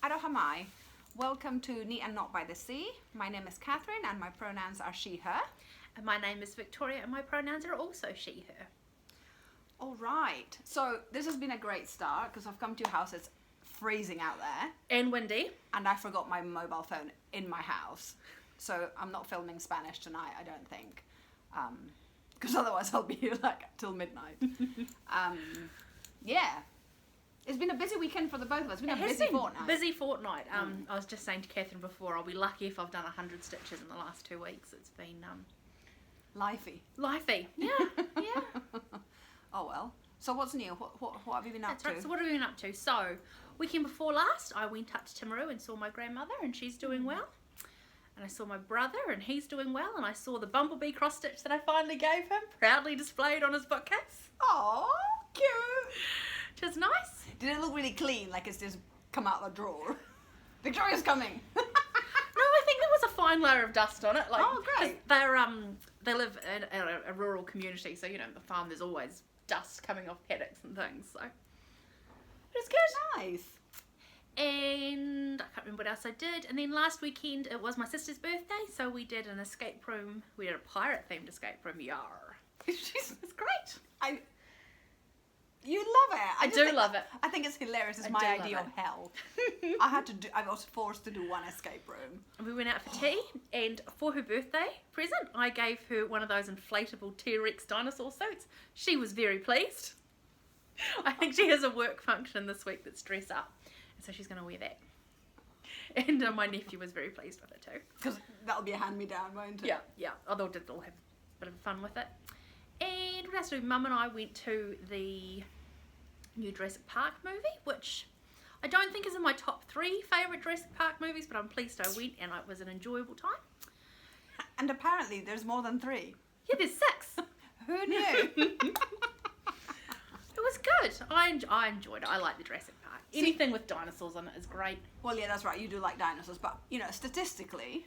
Arohamai. Welcome to Neat and Not by the Sea. My name is Catherine and my pronouns are she, her. And my name is Victoria and my pronouns are also she, her. All right. So this has been a great start because I've come to your house. It's freezing out there. And windy. And I forgot my mobile phone in my house. So I'm not filming Spanish tonight, I don't think. Because otherwise I'll be here like till midnight. Yeah. It's been a busy weekend for the both of us. It's been a busy fortnight. Busy fortnight. I was just saying to Catherine before, I'll be lucky if I've done 100 stitches in the last 2 weeks. It's been Lifey. Yeah, yeah. Oh well. So what's new? What have you been up to? Right. So what have we been up to? So, weekend before last, I went up to Timaru and saw my grandmother and she's doing well. And I saw my brother and he's doing well. And I saw the bumblebee cross stitch that I finally gave him, proudly displayed on his bookcase. Oh, cute. Which is nice. Did it look really clean, like it's just come out of the drawer? Victoria's coming. No, I think there was a fine layer of dust on it. Like, oh, great. They live in a rural community, so you know, the farm there's always dust coming off paddocks and things. So it's good. Nice. And I can't remember what else I did. And then last weekend it was my sister's birthday, so we did an escape room. We did a pirate themed escape room. Yar. It's great. You love it. I do love it. I think it's hilarious. It's my idea of hell. I was forced to do one escape room. We went out for tea, and for her birthday present, I gave her one of those inflatable T-Rex dinosaur suits. She was very pleased. I think she has a work function this week that's dress up, and so she's going to wear that. And my nephew was very pleased with it too. Because that'll be a hand-me-down, won't it? Yeah, yeah. Although they'll have a bit of fun with it. And what else did we? Mum and I went to the new Jurassic Park movie, which I don't think is in my top 3 favourite Jurassic Park movies, but I'm pleased I went and it was an enjoyable time. And apparently there's more than 3. Yeah, there's 6. Who knew? It was good. I enjoyed it. I like the Jurassic Park. Anything with dinosaurs on it is great. Well, yeah, that's right. You do like dinosaurs, but you know, statistically,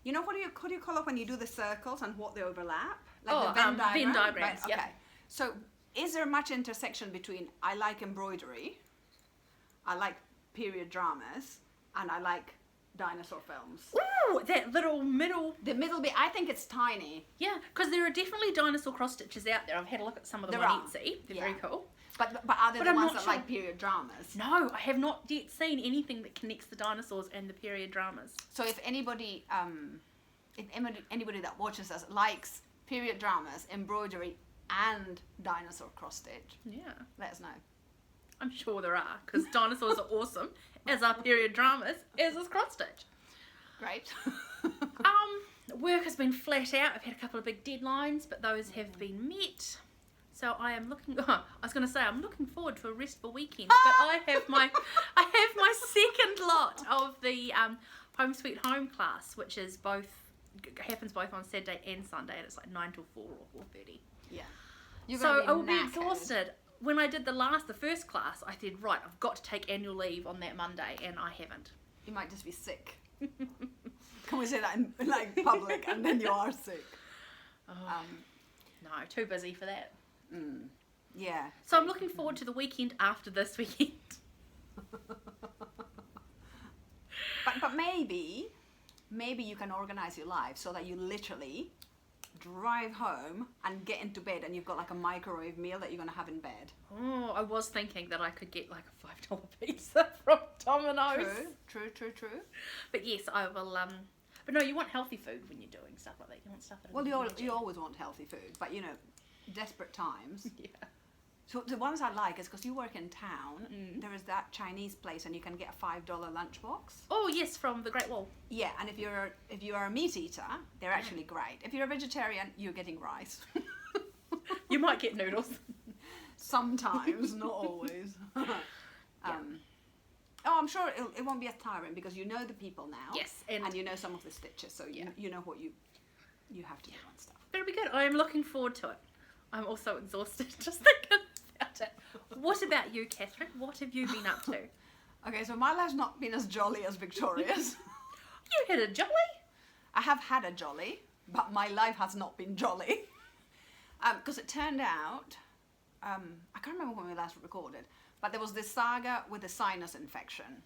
you know what do you call it when you do the circles and what they overlap? Like the Venn diagram? Venn diagrams. Right? Yeah. Okay. So, is there much intersection between I like embroidery, I like period dramas, and I like dinosaur films? Ooh, that little middle. The middle bit, I think it's tiny. Yeah, because there are definitely dinosaur cross stitches out there. I've had a look at some of them on Etsy. They're very cool. But are they the ones that like period dramas? No, I have not yet seen anything that connects the dinosaurs and the period dramas. So if anybody that watches us likes period dramas, embroidery, and dinosaur cross stitch, yeah, let us know. I'm sure there are, because dinosaurs are awesome, as are period dramas, as is cross stitch. Great. Work has been flat out. I've had a couple of big deadlines, but those have been met. So I am looking. I'm looking forward to a restful weekend. But I have my second lot of the Home Sweet Home class, which is happens both on Saturday and Sunday, and it's like 9 till 4 or 4:30. Yeah. So I will be exhausted. When I did the first class, I said, right, I've got to take annual leave on that Monday, and I haven't. You might just be sick. Can we say that in like public, and then you are sick? No, too busy for that. Yeah. So I'm looking forward to the weekend after this weekend. But maybe you can organise your life so that you literally drive home and get into bed and you've got like a microwave meal that you're going to have in bed. Oh, I was thinking that I could get like a $5 pizza from Domino's. True. But yes, I will, but no, you want healthy food when you're doing stuff like that. You want stuff that... Well, you always want healthy food, but you know, desperate times. Yeah. So the ones I like is because you work in town, there is that Chinese place and you can get a $5 lunchbox. Oh yes, from the Great Wall. Yeah, and if you're a meat eater, they're actually great. If you're a vegetarian, you're getting rice. You might get noodles. Sometimes, not always. I'm sure it won't be as tiring because you know the people now. Yes, and you know some of the stitches, so you know what you have to do on stuff. But it'll be good. I am looking forward to it. I'm also exhausted just thinking about it. What about you, Catherine? What have you been up to? Okay, so my life's not been as jolly as Victoria's. You had a jolly? I have had a jolly, but my life has not been jolly. Because it turned out, I can't remember when we last recorded, but there was this saga with a sinus infection.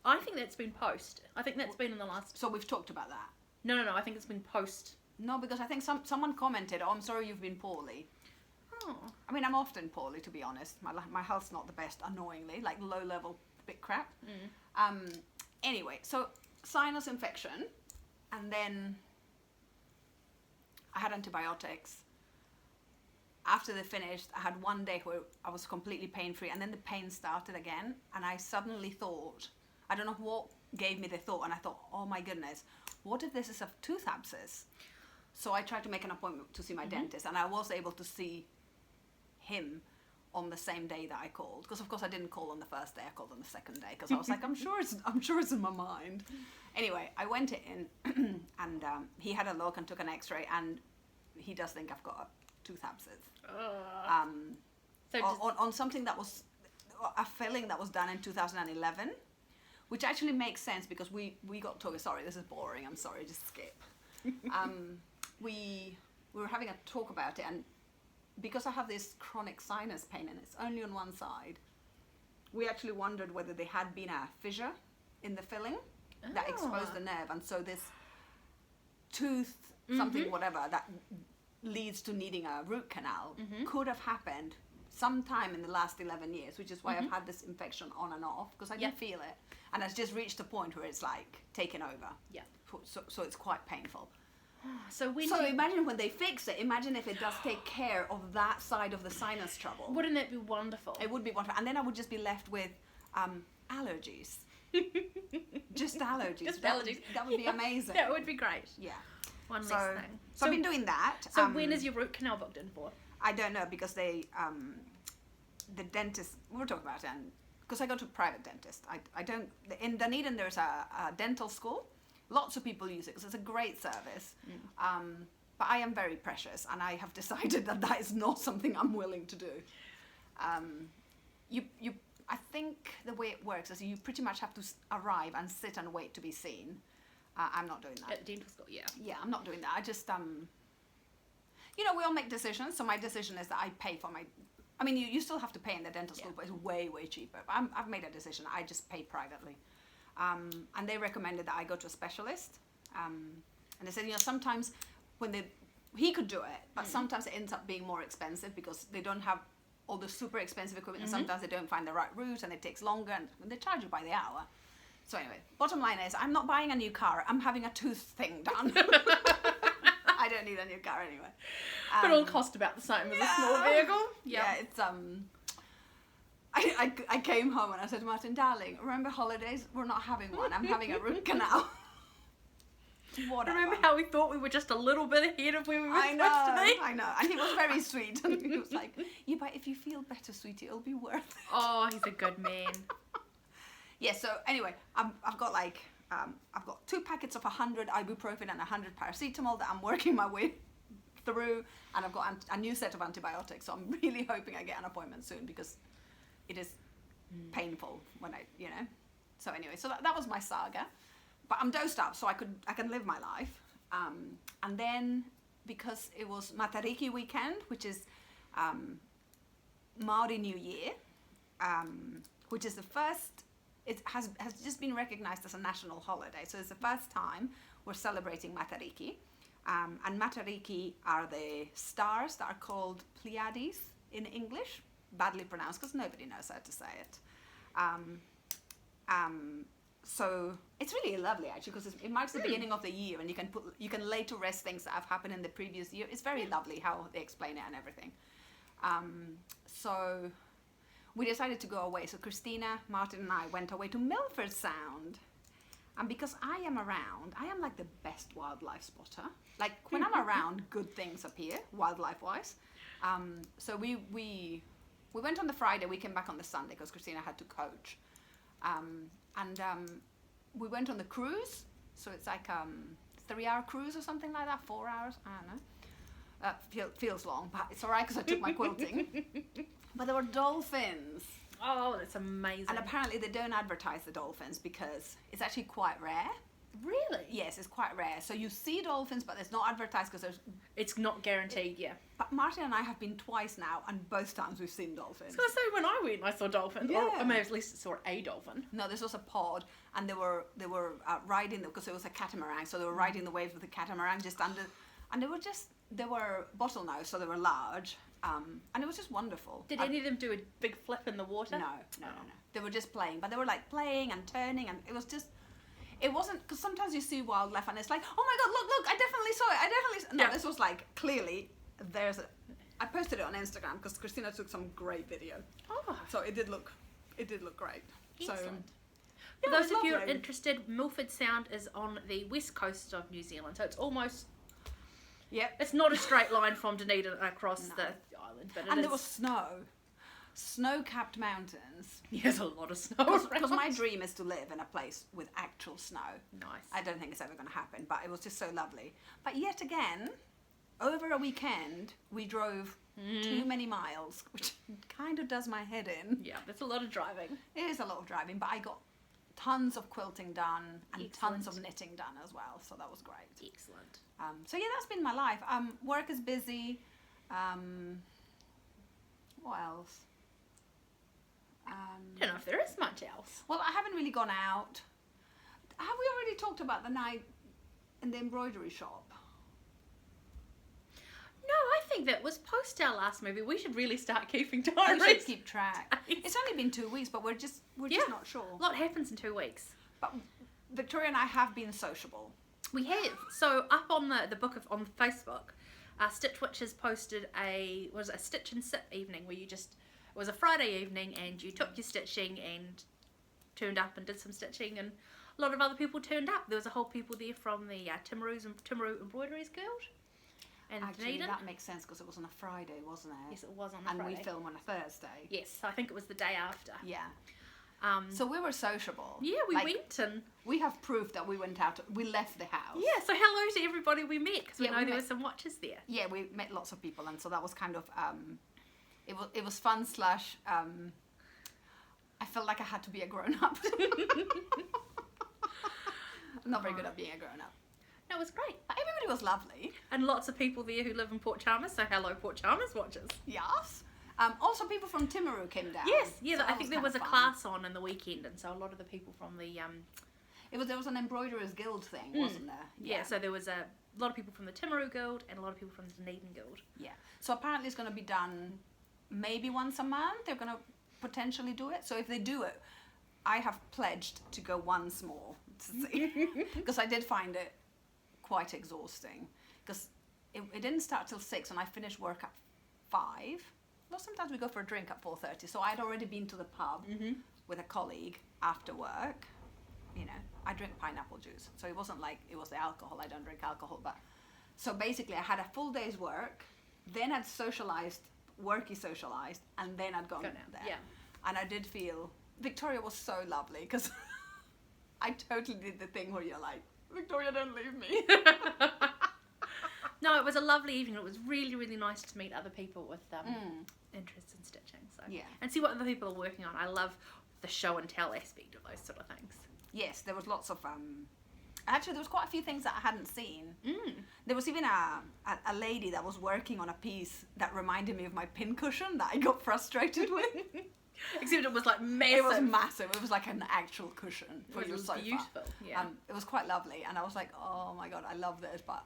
I think that's been post. I think that's been in the last... So we've talked about that. No, I think it's been post. No, because I think someone commented, "Oh, I'm sorry you've been poorly." Oh. I mean, I'm often poorly, to be honest. My health's not the best, annoyingly, like low level bit crap. Anyway, so sinus infection, and then I had antibiotics. After they finished, I had one day where I was completely pain-free, and then the pain started again, and I suddenly thought, I don't know what gave me the thought, and I thought, oh my goodness, what if this is a tooth abscess? So I tried to make an appointment to see my dentist, and I was able to see him on the same day that I called, because of course I didn't call on the first day, I called on the second day, because I was like, I'm sure it's in my mind. Anyway, I went in, and he had a look and took an x-ray, and he does think I've got a tooth abscess. On something that was a filling that was done in 2011, which actually makes sense because we got talking. Sorry, this is boring. I'm sorry, just skip. We were having a talk about it, and because I have this chronic sinus pain and it's only on one side, we actually wondered whether there had been a fissure in the filling that exposed the nerve, and so this tooth something whatever that leads to needing a root canal could have happened sometime in the last 11 years, which is why I've had this infection on and off, because I didn't feel it, and it's just reached a point where it's like taken over. So it's quite painful. So imagine when they fix it, imagine if it does take care of that side of the sinus trouble. Wouldn't that be wonderful? It would be wonderful, and then I would just be left with allergies. Just allergies. That would be amazing. That would be great. Yeah. One less thing. So I've been doing that. So when is your root canal booked in for? I don't know, because they, the dentist, we'll talk about it, because I go to a private dentist. I don't, in Dunedin there's a dental school. Lots of people use it because it's a great service. But I am very precious, and I have decided that is not something I'm willing to do. I think the way it works is you pretty much have to arrive and sit and wait to be seen. I'm not doing that. At dental school, yeah. Yeah, I'm not doing that. I just, we all make decisions. So my decision is that I pay for my, I mean, you still have to pay in the dental school, but it's way, way cheaper. But I've made a decision. I just pay privately. And they recommended that I go to a specialist. And they said, sometimes he could do it, but sometimes it ends up being more expensive because they don't have all the super expensive equipment, and sometimes they don't find the right route, and it takes longer, and they charge you by the hour. So anyway, bottom line is, I'm not buying a new car. I'm having a tooth thing done. I don't need a new car anyway. But it'll cost about the same as a small vehicle. Yeah, it's I came home and I said to Martin, darling, remember holidays? We're not having one. I'm having a root canal. Whatever. Remember how we thought we were just a little bit ahead of where we were supposed to be? I know. And he was very sweet. And he was like, yeah, but if you feel better, sweetie, it'll be worth it. Oh, he's a good man. Yeah, so anyway, I've got I've got 2 packets of 100 ibuprofen and 100 paracetamol that I'm working my way through. And I've got a new set of antibiotics. So I'm really hoping I get an appointment soon, because it is painful when So anyway, so that was my saga. But I'm dosed up, so I can live my life. And then, because it was Matariki weekend, which is Maori New Year, which is the first, it has just been recognized as a national holiday. So it's the first time we're celebrating Matariki. And Matariki are the stars that are called Pleiades in English. Badly pronounced because nobody knows how to say it. So it's really lovely, actually, because it marks the beginning of the year, and you can lay to rest things that have happened in the previous year. It's very lovely how they explain it and everything. So we decided to go away. So Christina, Martin, and I went away to Milford Sound. And because I am around, I am like the best wildlife spotter. Like when I'm around, good things appear, wildlife-wise. So we went on the Friday, we came back on the Sunday because Christina had to coach. We went on the cruise, so it's like 3-hour cruise or something like that, 4 hours, I don't know. Feels long, but it's alright because I took my quilting. But there were dolphins. Oh, that's amazing. And apparently they don't advertise the dolphins because it's actually quite rare. Really? Yes, it's quite rare. So you see dolphins, but it's not advertised because there's... It's not guaranteed, yeah. But Martin and I have been twice now, and both times we've seen dolphins. I was going to say, when I went, I saw dolphins. Yeah. Or maybe at least saw a dolphin. No, this was a pod, and they were riding, because it was a catamaran, so they were riding the waves with the catamaran just under, and they were bottlenose, so they were large, and it was just wonderful. Did any of them do a big flip in the water? No. They were just playing, but they were like playing and turning, and it was just... It wasn't, because sometimes you see wildlife and it's like, oh my god, look, I definitely saw it, No, This was like, clearly, I posted it on Instagram because Christina took some great video. Oh. So it did look great. Excellent. So, For yeah, those of you who are lovely. interested, Milford Sound is on the west coast of New Zealand, so it's almost... Yep. It's not a straight line from Dunedin across No. the island, but And there was snow-capped mountains. Yeah, there's a lot of snow Because my dream is to live in a place with actual snow. Nice. I don't think it's ever going to happen, but it was just so lovely. But yet again, over a weekend, we drove too many miles, which kind of does my head in. Yeah, that's a lot of driving. It is a lot of driving, but I got tons of quilting done and Excellent. tons of knitting done as well, so that was great. Excellent. So yeah, that's been my life. Work is busy. What else? I don't know if there is much else. Well, I haven't really gone out. Have we already talked about the night in the embroidery shop? No, I think that was post our last movie. We should really start keeping We diaries. should keep track. It's only been 2 weeks, but we're just not sure. A lot happens in 2 weeks. But Victoria and I have been sociable. We have. So up on the book on Facebook, Stitch Witches posted a stitch and sip evening where it was a Friday evening and you took your stitching and turned up and did some stitching, and a lot of other people turned up. There was a whole people there from the Timaru Embroideries Guild. And Actually, Dunedin. that makes sense because it was on a Friday, wasn't it? Yes, it was on a And Friday. we film on a Thursday. Yes, I think it was the day after. Yeah. So So we were sociable. yeah, we went and We have proof that we went out. We left the house. yeah. So hello to everybody we met because we Yeah, know we there met- were some watchers there. Yeah, we met lots of people, and so that was kind of it was fun / I felt like I had to be a grown up. I'm not very good at being a grown up. No, it was great. But everybody was lovely. And lots of people there who live in Port Chalmers, so hello Port Chalmers watchers. Yes. Also, people from Timaru came down. Yes, yeah, so I that think there kind was a of fun. class on in the weekend, and so a lot of the people from the There was an embroiderers guild thing, wasn't there? yeah, so there was a lot of people from the Timaru Guild and a lot of people from the Dunedin Guild. Yeah. So apparently it's going to be done maybe once a month. They're going to potentially do it. So if they do it, I have pledged to go once more to see, because I did find it quite exhausting. Because it didn't start till 6, and I finished work at 5. Well, sometimes we go for a drink at 4:30. So I'd already been to the pub with a colleague after work. You know, I drink pineapple juice, so it wasn't like it was the alcohol. I don't drink alcohol, but so basically I had a full day's work, then I'd socialized, and then I'd gone Gone out, there. yeah. And I did feel Victoria was so lovely because I totally did the thing where you're like, Victoria, don't leave me. No, it was a lovely evening. It was really, really nice to meet other people with interests in stitching. So Yeah. and see what other people are working on. I love the show and tell aspect of those sort of things. Yes, there was lots of actually there was quite a few things that I hadn't seen. There was even a lady that was working on a piece that reminded me of my pincushion that I got frustrated with. Except it was like massive. It was massive. It was like an actual cushion for It your was sofa. beautiful. Yeah. It was quite lovely, and I was like, oh my god, I love this, but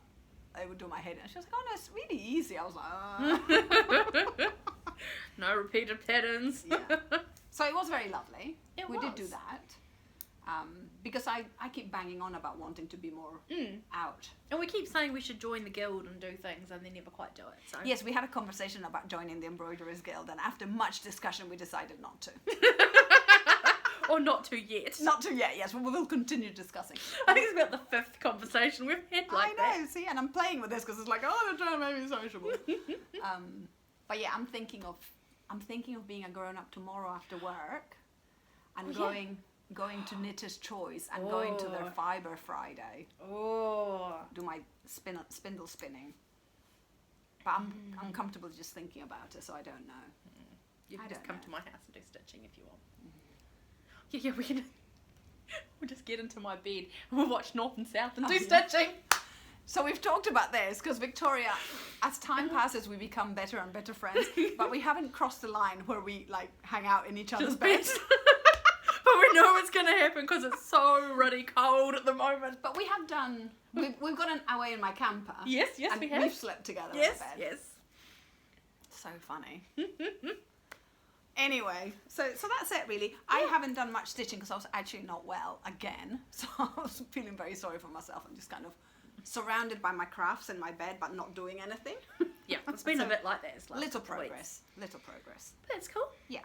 it would do my head in. She was like, oh no, it's really easy. I was like, No repeated patterns. yeah. So it was very lovely. We did do was. that. Because I keep banging on about wanting to be more out. And we keep saying we should join the guild and do things, and they never quite do it. So Yes, we had a conversation about joining the Embroiderers Guild, and after much discussion, we decided not to. or not to yet. Not to yet, yes, but we will continue discussing. I think it's about the 5th conversation we've had like I know, see, and I'm playing with this because it's like, oh, they're trying to make me sociable. But yeah, I'm thinking of being a grown up tomorrow after work, and going to Knitter's Choice and going to their Fibre Friday. Oh. Do my spindle spinning. But I'm comfortable just thinking about it, so I don't know. You I can just don't come know. to my house and do stitching if you want. Yeah, We'll just get into my bed and we'll watch North and South and do stitching. So we've talked about this because Victoria, as time passes, we become better and better friends, but we haven't crossed the line where we like hang out in each other's beds. But we know it's going to happen because it's so ruddy cold at the moment. But we have done, we've gotten away in my camper. Yes, and we have. We've slept together Yes, in bed. yes. So funny. Anyway, so that's it really. I haven't done much stitching because I was actually not well again. So I was feeling very sorry for myself. I'm just kind of surrounded by my crafts in my bed but not doing anything. Yeah, it's been a bit like that. It's like little progress. Little progress. That's cool. Yeah.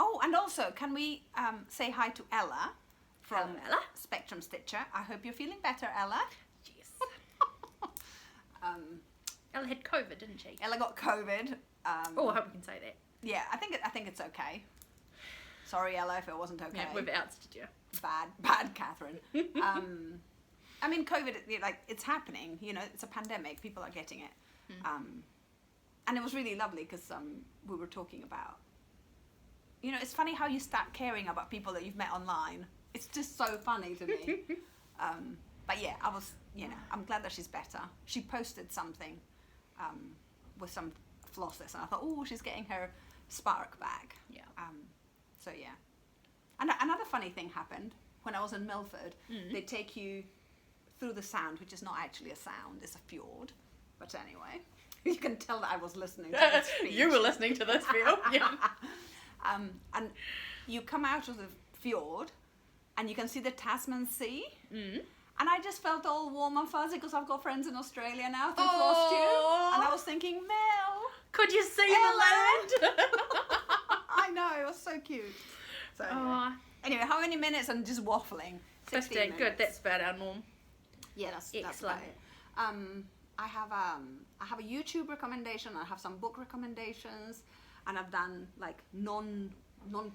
Oh, and also, can we say hi to Ella from Hello, Ella. Spectrum Stitcher? I hope you're feeling better, Ella. Yes. Ella had COVID, didn't she? Ella got COVID. I hope we can say that. Yeah, I think it's okay. Sorry, Ella, if it wasn't okay. Yeah, we've ousted you. Bad, Catherine. I mean, COVID, like, it's happening. You know, it's a pandemic. People are getting it. And it was really lovely because we were talking about, you know, it's funny how you start caring about people that you've met online. It's just so funny to me. But yeah, I was, you know, I'm glad that she's better. She posted something with some flosses, and I thought, oh, she's getting her spark back. Yeah. So yeah. And another funny thing happened when I was in Milford. They take you through the sound, which is not actually a sound, it's a fjord. But anyway, you can tell that I was listening to this speech. You were listening to this, Phil. Yeah. And you come out of the fjord and you can see the Tasman Sea. And I just felt all warm and fuzzy because I've got friends in Australia now through Flosstube. And I was thinking, Mel, could you see the land? I know, it was so cute. So anyway, how many minutes? I'm just waffling. 15 minutes. Good, that's about our norm. Yeah, that's Excellent. about it. I have a YouTube recommendation. I have some book recommendations, and I've done like non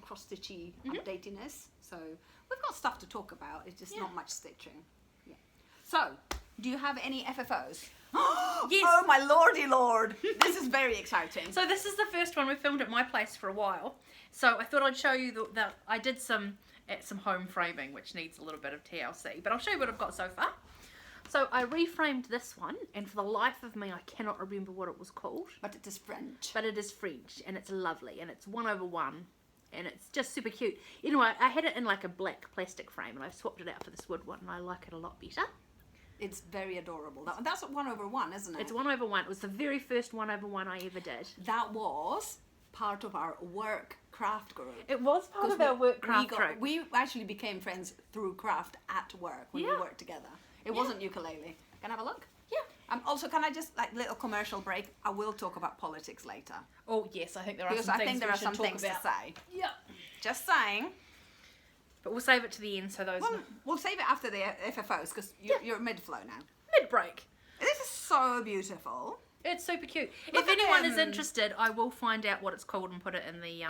cross stitchy updatiness. So we've got stuff to talk about. It's just not much stitching. Yeah. So, do you have any FFOs? Yes. Oh my lordy lord! This is very exciting. So this is the first one we filmed at my place for a while. So I thought I'd show you that I did some home framing, which needs a little bit of TLC. But I'll show you what I've got so far. So I reframed this one, and for the life of me, I cannot remember what it was called. But it is French. But it is French, and it's lovely, and it's 1/1, and it's just super cute. Anyway, I had it in like a black plastic frame, and I swapped it out for this wood one, and I like it a lot better. It's very adorable. That's 1/1, isn't it? It's 1/1. It was the very first 1/1 I ever did. That was part of our work craft group. It was part of our work craft group. We actually became friends through craft at work when we worked together. It wasn't ukulele. Can I have a look? Yeah. Also, can I just, like, little commercial break? I will talk about politics later. Oh, yes, I think there are Because some I things think there we are some should talk things about. to say. Yeah. Just saying. But we'll save it to the end so those... Well, we'll save it after the FFOs because you're mid-flow now. Mid-break. This is so beautiful. It's super cute. Look If at anyone them. is interested, I will find out what it's called and put it in the...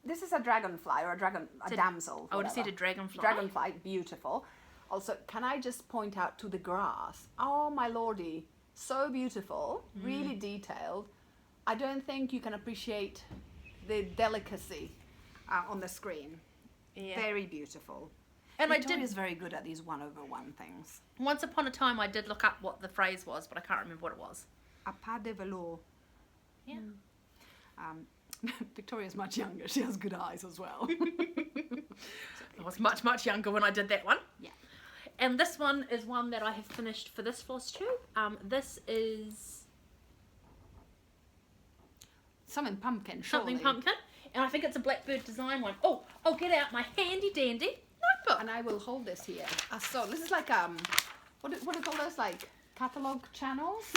This is a dragonfly or a damsel. I would have said whatever. a dragonfly. Dragonfly, beautiful. Also, can I just point out to the grass? Oh my lordy, so beautiful, really detailed. I don't think you can appreciate the delicacy on the screen. Yeah. Very beautiful. And Victoria's very good at these 1/1 things. Once upon a time, I did look up what the phrase was, but I can't remember what it was. A pas de velours. Yeah. Victoria's much younger. She has good eyes as well. I was much, much younger when I did that one. Yeah. And this one is one that I have finished for this Flosstube. This is... Something pumpkin, surely. Something pumpkin. And I think it's a blackbird design one. Oh, I'll get out my handy dandy notebook. And I will hold this here. So this is like what do you call those, like catalog channels?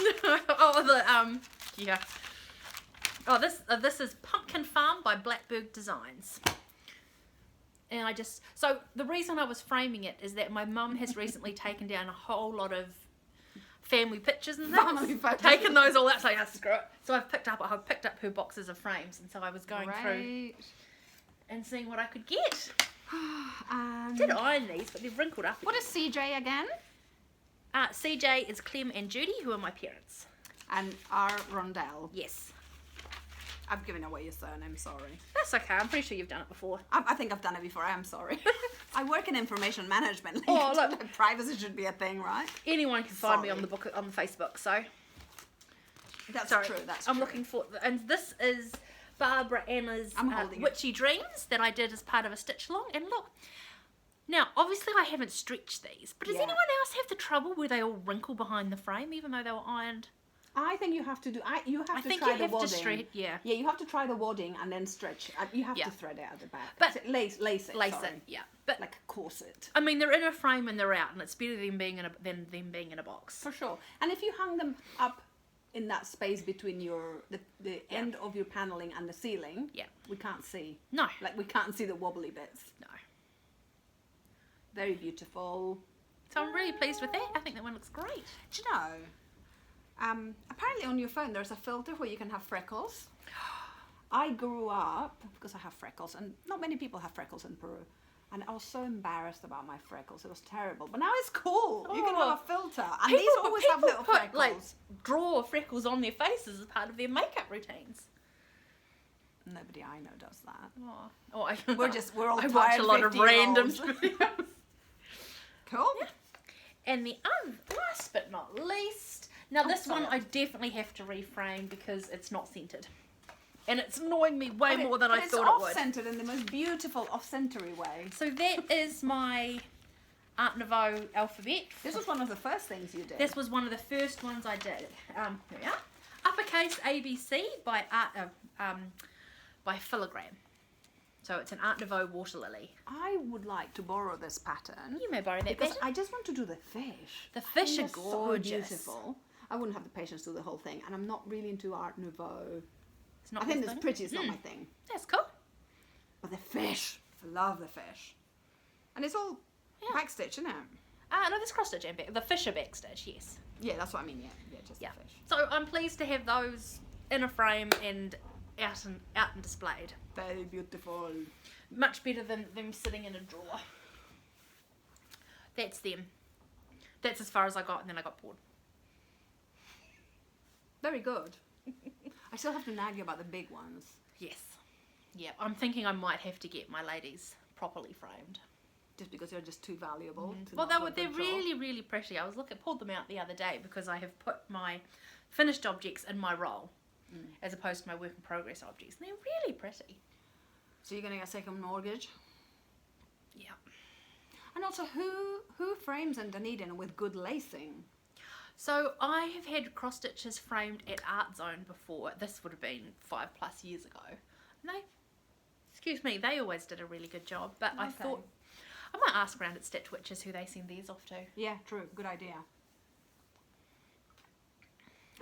Yeah. Oh, this is Pumpkin Farm by Blackbird Designs. And so the reason I was framing it is that my mum has recently taken down a whole lot of family pictures and things. Family photos. Taken those all out, so yeah, screw it. So I've picked up her boxes of frames, and so I was going through and seeing what I could get. I did iron these, but they've wrinkled up. What is CJ again? CJ is Clem and Judy, who are my parents. And R. Rondell. Yes. I've given away your surname, sorry. That's okay. I'm pretty sure you've done it before. I think I've done it before, I am sorry. I work in information management. Oh, look. Privacy should be a thing, right? Anyone can find me Sorry. on the Facebook, so. That's Sorry, true, that's I'm true. looking for, and this is Barbara Anna's I'm holding it. Witchy Dreams that I did as part of a stitch along. And look, now obviously I haven't stretched these, but does Yeah. anyone else have the trouble where they all wrinkle behind the frame even though they were ironed? I think you have to do. You have I to think try you the have to wadding. stretch, yeah. Yeah, you have to try the wadding and then stretch. You have Yeah. to thread it at the back. But- So lace it. Lace sorry. it, yeah. But Like a corset. I mean, they're in a frame and they're out, and it's better than being in a box. For sure. And if you hung them up in that space between the end of your paneling and the ceiling, Yeah. we can't see. No, Like we can't see the wobbly bits. no. Very beautiful. So I'm really pleased with that. I think that one looks great. Do you know? Apparently on your phone there's a filter where you can have freckles. I grew up because I have freckles, and not many people have freckles in Peru. And I was so embarrassed about my freckles. It was terrible. But now it's cool. You can Oh. have a filter. And these always have little put, freckles. like, draw freckles on their faces as part of their makeup routines. Nobody I know does that. Oh, We're all I tired watch a lot of random 50-year-olds. videos. Cool. And the last but not least, now this one sorry. I definitely have to reframe because it's not centered. And it's annoying me way Okay, more than but I it's thought it would. off-centered in the most beautiful off-centery way. So that is my Art Nouveau alphabet. This was one of the first things you did. This was one of the first ones I did. Here we are. Uppercase ABC by by Filigram. So it's an Art Nouveau water lily. I would like to borrow this pattern. You may borrow that Because pattern. I just want to do the fish. The fish I are think they're gorgeous. So beautiful. I wouldn't have the patience to do the whole thing, and I'm not really into Art Nouveau. It's not I think your it's thing? pretty. It's not my thing. That's cool. But the fish, I love the fish, and it's all backstitch, isn't it? No, this cross stitch and back. The fish are backstitch, yes. Yeah, that's what I mean. Yeah, just Yeah. the fish. So I'm pleased to have those in a frame and out and displayed. Very beautiful. Much better than them sitting in a drawer. That's them. That's as far as I got, and then I got bored. Very good. I still have to nag you about the big ones. Yes. Yeah, I'm thinking I might have to get my ladies properly framed. Just because they're just too valuable. to Well, not do a they're good job. really, really pretty. I was pulled them out the other day because I have put my finished objects in my roll as opposed to my work in progress objects. And they're really pretty. So you're gonna get a second mortgage. Yeah. And also, who frames in Dunedin with good lacing? So I have had cross stitches framed at Art Zone before. This would have been 5+ years ago. And they always did a really good job. But I Okay. thought I might ask around at Stitch Witches who they send these off to. Yeah, true. Good idea.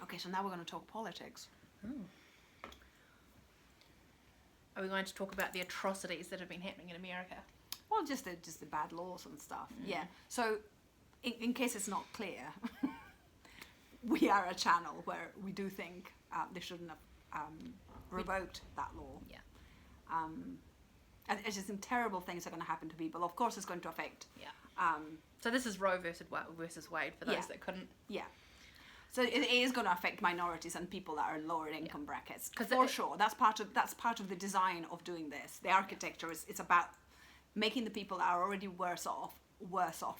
Okay, so now we're going to talk politics. Are we going to talk about the atrocities that have been happening in America? Well, just the bad laws and stuff. Yeah. So, in case it's not clear, we are a channel where we do think they shouldn't have revoked that law. Yeah. And it's just some terrible things are going to happen to people. Of course, it's going to affect. Yeah. So this is Roe versus Wade for those Yeah. that couldn't. Yeah. So it is going to affect minorities and people that are in lower income brackets. 'Cause For sure. That's part of the design of doing this. The architecture it's about making the people that are already worse off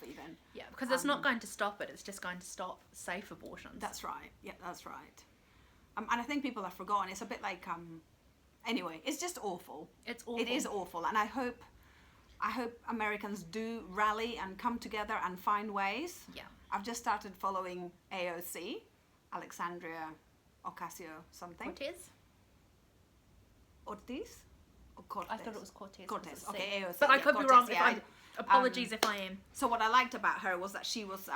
even. Yeah, because it's not going to stop it. It's just going to stop safe abortions. That's right. Yeah, that's right. And I think people have forgotten. It's a bit like anyway, it's just awful. It's awful. It is awful, and I hope Americans do rally and come together and find ways. Yeah. I've just started following AOC, Alexandria Ocasio something. Ortiz? Or Cortez? I thought it was Cortez. Cortez. It was a Okay, C. AOC. But I yeah, could be Cortez, wrong. yeah, Apologies if I am. So what I liked about her was that she was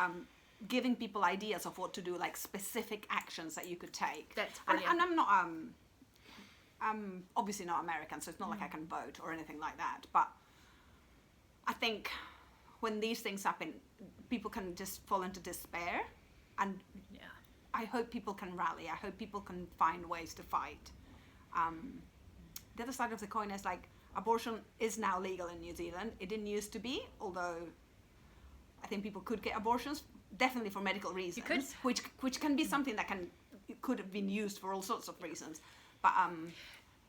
giving people ideas of what to do, like specific actions that you could take. That's and brilliant. I'm not I'm obviously not American, so it's not like I can vote or anything like that. But I think when these things happen, people can just fall into despair, and Yeah. I hope people can rally. I hope people can find ways to fight. The other side of the coin is like abortion is now legal in New Zealand. It didn't used to be, although I think people could get abortions, definitely for medical reasons. You could. Which can be something that could have been used for all sorts of reasons. But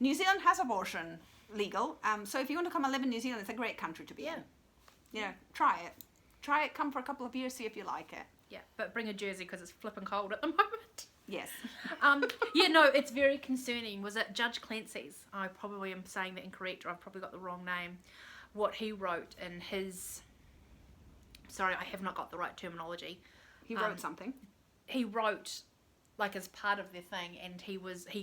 New Zealand has abortion legal. So if you want to come and live in New Zealand, it's a great country to be in. You know, try it. Try it, come for a couple of years, see if you like it. Yeah, but bring a jersey because it's flipping cold at the moment. Yes. Yeah, no, it's very concerning. Was it Judge Clancy's? I probably am saying that incorrect, or I've probably got the wrong name. What he wrote in his... Sorry, I have not got the right terminology. He wrote something. He wrote, like, as part of their thing, and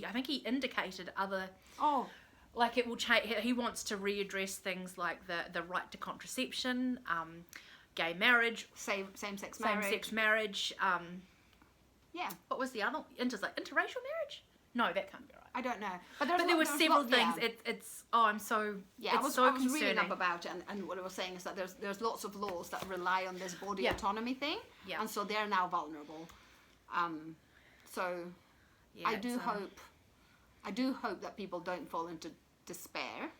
I think he indicated other... Oh. Like, it will change... He wants to readdress things like the right to contraception, gay marriage... Same-sex marriage. Same-sex marriage, yeah. What was the other? Interracial marriage? No, that can't be right. I don't know. But there were several things. Yeah. It's I'm so yeah. It's I was concerning. reading up about it, and what I was saying is that there's lots of laws that rely on this body autonomy thing, and so they're now vulnerable. So yeah, I do hope that people don't fall into despair.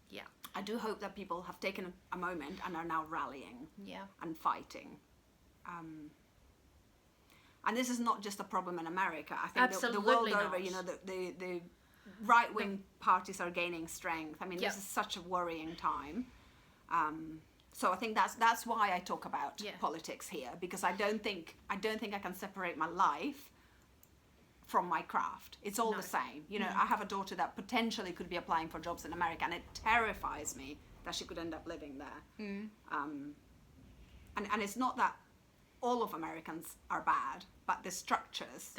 Yeah. I do hope that people have taken a moment and are now rallying. Yeah. And fighting. And this is not just a problem in America. I think the world over, you know, the right-wing parties are gaining strength. I mean, this is such a worrying time. So I think that's why I talk about politics here, because I don't think I can separate my life from my craft. It's all the same. You know, I have a daughter that potentially could be applying for jobs in America, and it terrifies me that she could end up living there. And it's not that all of Americans are bad, but the structures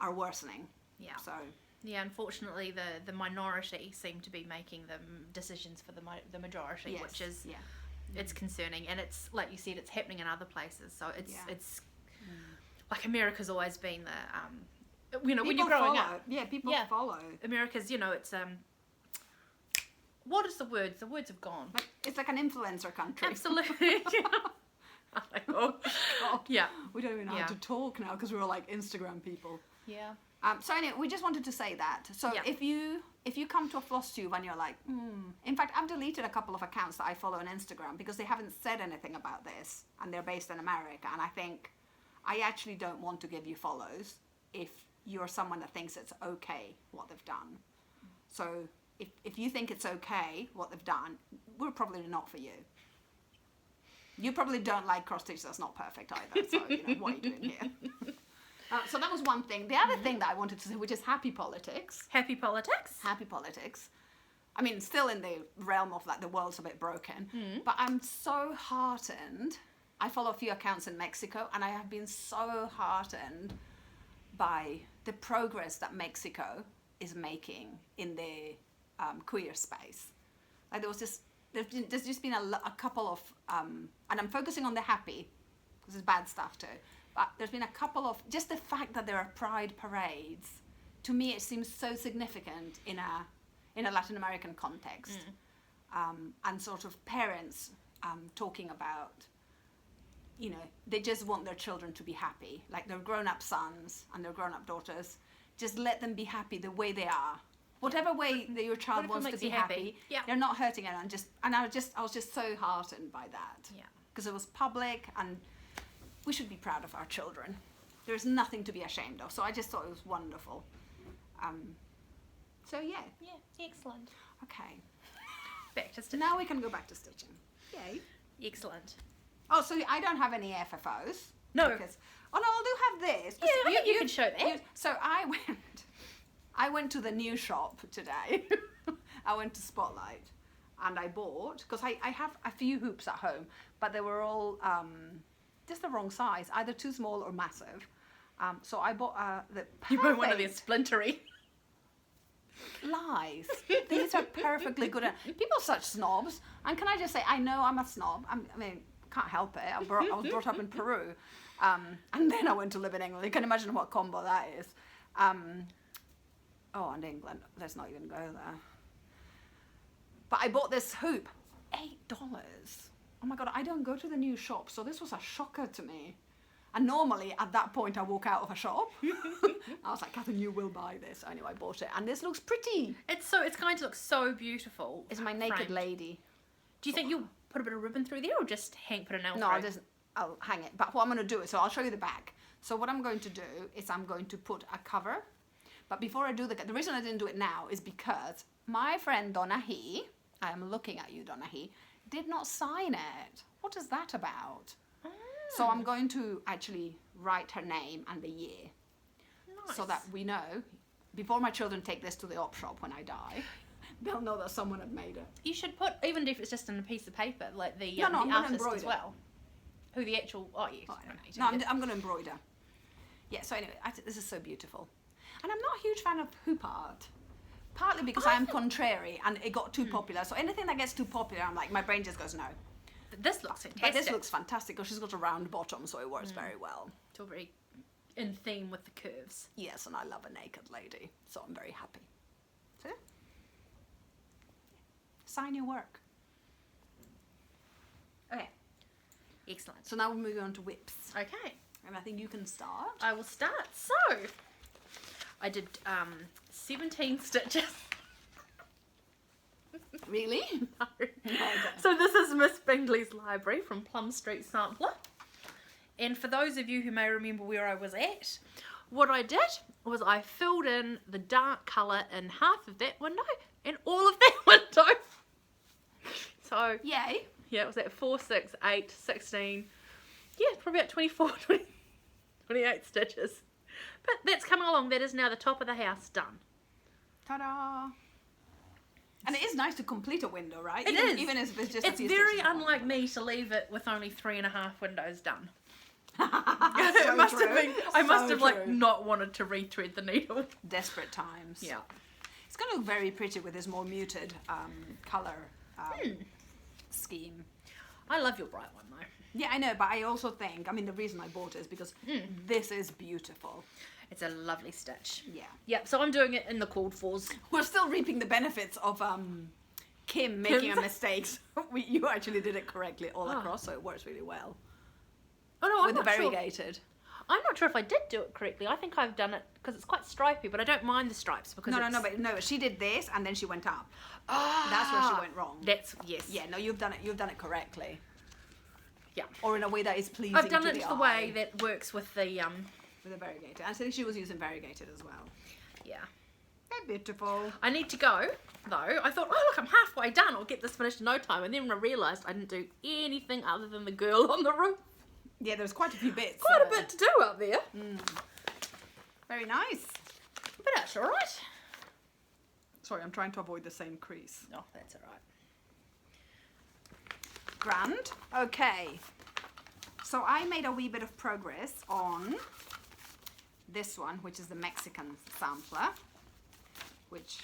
are worsening. Yeah. So yeah, unfortunately, the minority seem to be making the decisions for the majority, which is it's concerning, and it's like you said, it's happening in other places. So it's like America's always been the you know, people when you're growing follow. up, people follow. America's, you know, it's what is the words? The words have gone. Like, it's like an influencer country. Absolutely. Oh, yeah. We don't even know how to talk now because we're all like Instagram people. Yeah. So anyway, we just wanted to say that. So if you come to a Flosstube and you're like, in fact, I've deleted a couple of accounts that I follow on Instagram because they haven't said anything about this and they're based in America. And I think I actually don't want to give you follows if you're someone that thinks it's okay what they've done. So if you think it's okay what they've done, we're probably not for you. You probably don't like cross stitch that's not perfect either. So you know, what are you doing here? So that was one thing. The other thing that I wanted to say, which is happy politics. Happy politics? Happy politics. I mean, still in the realm of like the world's a bit broken. But I'm so heartened. I follow a few accounts in Mexico, and I have been so heartened by the progress that Mexico is making in the queer space. Like there's just been a couple of, and I'm focusing on the happy, because there's bad stuff too, but there's been a couple of, just the fact that there are pride parades, to me it seems so significant in a Latin American context. And sort of parents talking about, you know, they just want their children to be happy, like their grown-up sons and their grown-up daughters, just let them be happy the way they are. Whatever way that your child wants to be happy, they're not hurting anyone. I was just so heartened by that. Yeah. Because it was public, and we should be proud of our children. There's nothing to be ashamed of. So I just thought it was wonderful. So yeah. Yeah, excellent. Okay. Back to stitching. Now we can go back to stitching. Yay. Excellent. Oh, so I don't have any FFOs. No. Because, oh no, I do have this. Yeah, you can show that. So I went to the new shop today. I went to Spotlight and I bought, because I have a few hoops at home, but they were all just the wrong size, either too small or massive. So I bought the perfect... You bought one of these splintery. Lies. These are perfectly good. People are such snobs. And can I just say, I know I'm a snob. I mean, can't help it. I was brought up in Peru. And then I went to live in England. You can imagine what combo that is. Oh, and England. Let's not even go there. But I bought this hoop. $8. Oh my God, I don't go to the new shop, so this was a shocker to me. And normally, at that point, I walk out of a shop. I was like, Catherine, you will buy this. Anyway, I bought it. And this looks pretty. It's going to look so beautiful. It's my naked lady. Do you think you'll put a bit of ribbon through there, or just put a nail No, through? I'll hang it. But what I'm going to do is, so I'll show you the back. So what I'm going to do is I'm going to put a cover. But before I do the reason I didn't do it now is because my friend Donahi, I am looking at you, Donahi, did not sign it. What is that about? So I'm going to actually write her name and the year. Nice. So that we know, before my children take this to the op shop when I die, they'll know that someone had made it. You should put, even if it's just on a piece of paper, like the I'm gonna artist embroider. as well. Who the actual, I'm going to embroider. Yeah, so anyway, this is so beautiful. And I'm not a huge fan of hoop art. Partly because I am contrary and it got too popular. So anything that gets too popular, I'm like, my brain just goes, no. This looks fantastic. But this looks fantastic because she's got a round bottom, so it works very well. It's all very in theme with the curves. Yes, and I love a naked lady, so I'm very happy. So, sign your work. Okay. Excellent. So now we're moving on to whips. Okay. And I think you can start. I will start. So, I did 17 stitches. Really? No. Okay. So this is Miss Bingley's library from Plum Street Sampler. And for those of you who may remember where I was at, what I did was I filled in the dark colour in half of that window and all of that window. So, Yay. yeah, it was at 4, 6, 8, 16, yeah, probably about 24, 28 stitches. But that's coming along. That is now the top of the house done. Ta-da. And it is nice to complete a window, right? It even, is. Even if it's just It's a few very stitches unlike me to leave it with only 3.5 windows done. So It must have been, I must have like true. not wanted to rethread the needle. Desperate times. Yeah. It's going to look very pretty with this more muted colour scheme. I love your bright one though. Yeah, I know, but I also think, I mean, the reason I bought it is because this is beautiful. It's a lovely stitch. Yeah. Yep, so I'm doing it in the called fors. We're still reaping the benefits of Kim making a mistake. You actually did it correctly all across, so it works really well. Oh no, With the variegated. I'm not sure if I did do it correctly. I think I've done it because it's quite stripy, but I don't mind the stripes because No, she did this and then she went up. Ah, That's where she went wrong. That's, yes. Yeah, no, you've done it correctly. Yeah. Or in a way that is pleasing I've done to it the the eye. way that works with the, With the variegated. I think she was using variegated as well. yeah. They're beautiful. I need to go, though. I thought, oh, look, I'm halfway done. I'll get this finished in no time. And then I realised I didn't do anything other than the girl on the roof. Yeah, there's quite a few bits. Quite a bit to do up there. Very nice. But that's all right. Sorry, I'm trying to avoid the same crease. Oh, that's all right. Grand. Okay. So I made a wee bit of progress on this one, which is the Mexican sampler, which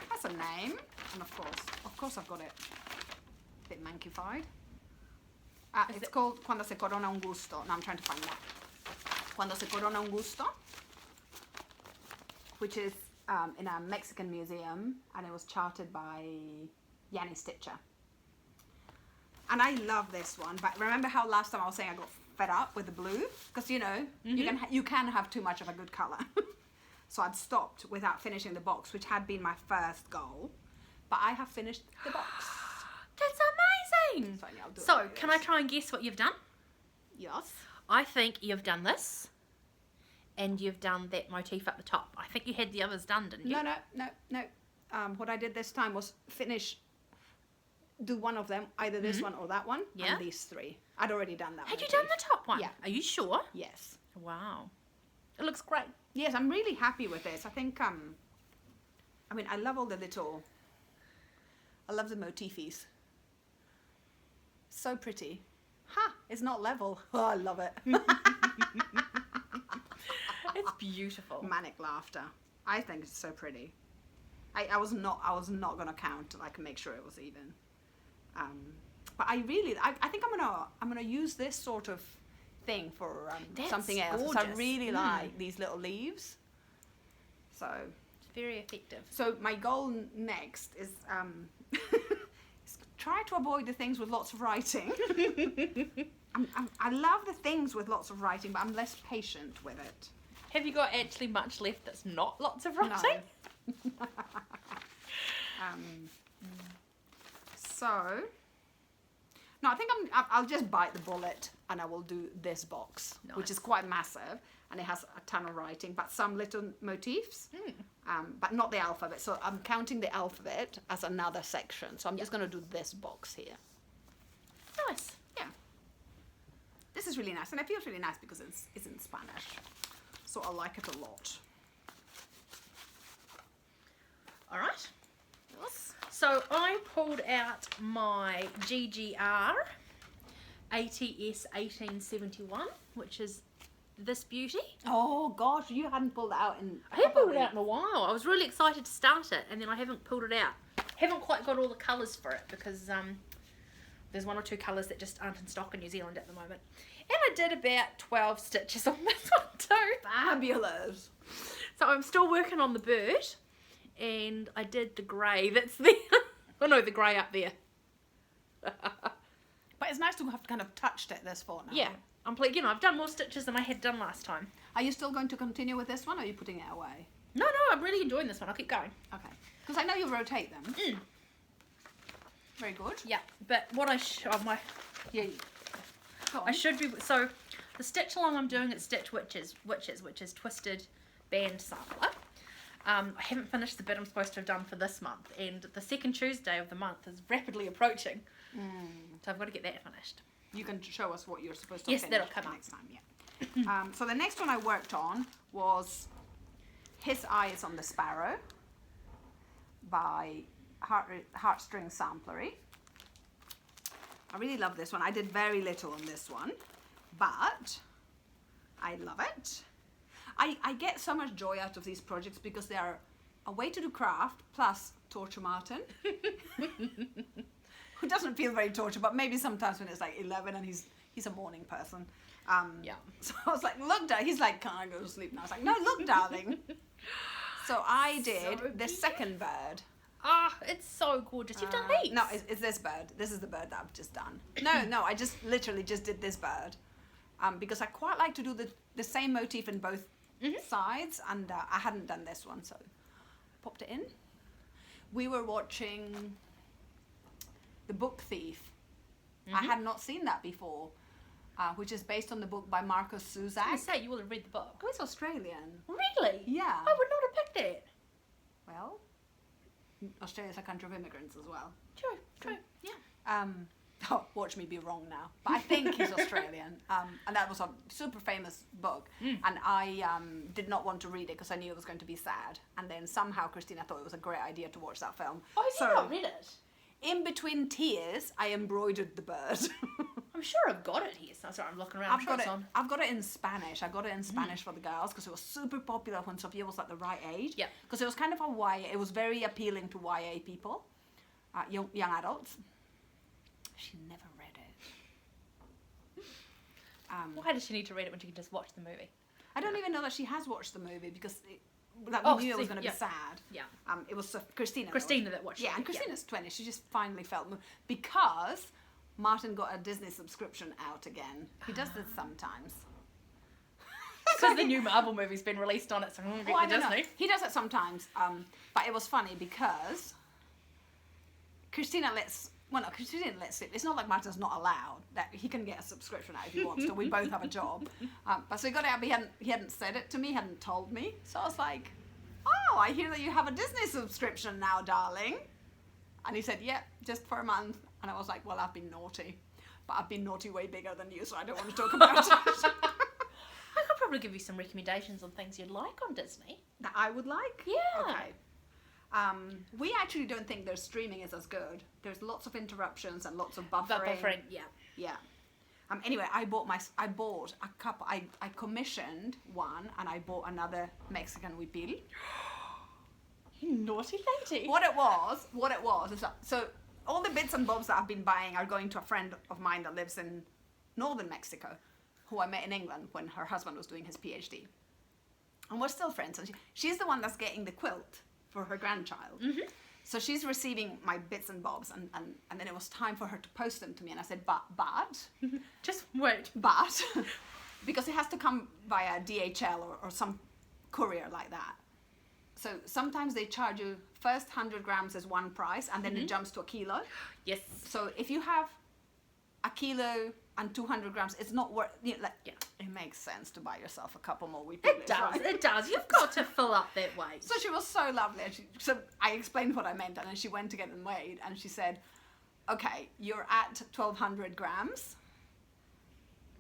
has a name, and of course I've got it a bit mankified. It's called Cuando se corona un gusto. No, I'm trying to find that. Cuando se corona un gusto, which is in a Mexican museum, and it was charted by Yanni Stitcher. And I love this one, but remember how last time I was saying I got fed up with the blue? Because, you know, you can have too much of a good colour. So I'd stopped without finishing the box, which had been my first goal. But I have finished the box. That's amazing. So, yeah, I'll do it So, like can this. I try and guess what you've done? Yes. I think you've done this, and you've done that motif at the top. I think you had the others done, didn't you? No. What I did this time was do one of them, either this one or that one, and these three. I'd already done that one. Had you done the top one? Yeah. Are you sure? Yes. Wow. It looks great. Yes, I'm really happy with this. I think, I mean, I love all the little, I love the motifs. So pretty. Ha! It's not level. Oh, I love it. It's beautiful. Manic laughter. I think it's so pretty. I was not gonna count to like make sure it was even. But I think I'm gonna use this sort of thing for That's something else. gorgeous. I really like these little leaves. So It's very effective. So my goal next is is try to avoid the things with lots of writing. I love the things with lots of writing, but I'm less patient with it. Have you got actually much left that's not lots of writing? No. So No, I think I'll just bite the bullet and I will do this box, which is quite massive, and it has a ton of writing, but some little motifs, but not the alphabet. So I'm counting the alphabet as another section. So I'm just going to do this box here. Nice. Yeah. This is really nice, and it feels really nice because it's in Spanish. So I like it a lot. All right. Yes. So I pulled out my GGR ATS 1871, which is this beauty. Oh gosh, you hadn't pulled it out in. I haven't pulled it out in a while. I was really excited to start it, and then I haven't pulled it out. Haven't quite got all the colours for it because there's 1 or 2 colours that just aren't in stock in New Zealand at the moment. And I did about 12 stitches on this one too. Fabulous. So I'm still working on the bird, and I did the grey that's there. Oh no, the grey up there. But it's nice to have kind of touched it this fortnight. Yeah, I've done more stitches than I had done last time. Are you still going to continue with this one, or are you putting it away? No, I'm really enjoying this one. I'll keep going. Okay. Because I know you rotate them. Very good. Yeah, but what I should be, so the stitch along I'm doing at Stitch Witches, which is Twisted Band Sampler. I haven't finished the bit I'm supposed to have done for this month, and the second Tuesday of the month is rapidly approaching. So I've got to get that finished. You can show us what you're supposed to Yes, finish that'll come up next time. Yeah. So the next one I worked on was His Eyes on the Sparrow by Heartstring Samplery. I really love this one. I did very little on this one, but I love it. I get so much joy out of these projects because they are a way to do craft plus torture Martin. Who doesn't feel very tortured, but maybe sometimes when it's like 11 and he's a morning person. Yeah. So I was like, look, he's like, can I go to sleep now? I was like, no, look, darling. So I did the second bird. Ah, it's so gorgeous. You've done heaps. No, it's this bird. This is the bird that I've just done. No, I just literally just did this bird. Because I quite like to do the same motif in both sides, and I hadn't done this one, so popped it in. We were watching The Book Thief. I had not seen that before, which is based on the book by Marcus Zusak. I say you will have read the book. Oh, it's Australian. Really? Yeah. I would not have picked it. Well, Australia's a country of immigrants as well. True. Yeah. Oh, watch me be wrong now. But I think he's Australian. And that was a super famous book. And I did not want to read it because I knew it was going to be sad. And then somehow Christina thought it was a great idea to watch that film. Oh, have you not read it? In between tears, I embroidered the bird. I'm sure I've got it here. So sorry, I'm looking around. I've got it in Spanish. I got it in Spanish for the girls because it was super popular when Sophia was at the right age. Yeah. Because it was kind of a YA. It was very appealing to YA people, young adults. She never read it. Why does she need to read it when she can just watch the movie? I don't even know that she has watched the movie because we knew it was going to be sad. Yeah. It was Christina. That watched it. Yeah, and Christina's 20. She just finally felt moved because Martin got a Disney subscription out again. He does this sometimes. Because the new Marvel movie's been released on it, so I'm I don't know. He does it sometimes. But it was funny because Christina lets sleep. It's not like Martin's not allowed. That he can get a subscription out if he wants to. We both have a job. But so he got it out, but he hadn't said it to me, hadn't told me. So I was like, oh, I hear that you have a Disney subscription now, darling. And he said, yeah, just for a month. And I was like, well, I've been naughty. But I've been naughty way bigger than you, so I don't want to talk about it. I could probably give you some recommendations on things you'd like on Disney. That I would like? Yeah. Okay. We actually don't think their streaming is as good. There's lots of interruptions and lots of buffering. Yeah. Yeah. Anyway, I bought a couple. I commissioned one, and I bought another Mexican huipil. You naughty lady. What it was is that, so all the bits and bobs that I've been buying are going to a friend of mine that lives in northern Mexico, who I met in England when her husband was doing his PhD. And we're still friends. And she's the one that's getting the quilt for her grandchild. So she's receiving my bits and bobs, and then it was time for her to post them to me. And I said, but just wait. But because it has to come via DHL or some courier like that. So sometimes they charge you, first 100 grams is one price, and then it jumps to a kilo. Yes. So if you have a kilo and 200 grams, it's not worth, you know, like, Yeah. it makes sense to buy yourself a couple more wheat It Beelers, does. right? It does. You've got to fill up that weight. So she was so lovely. And so I explained what I meant, and then she went to get them weighed, and she said, okay, you're at 1,200 grams,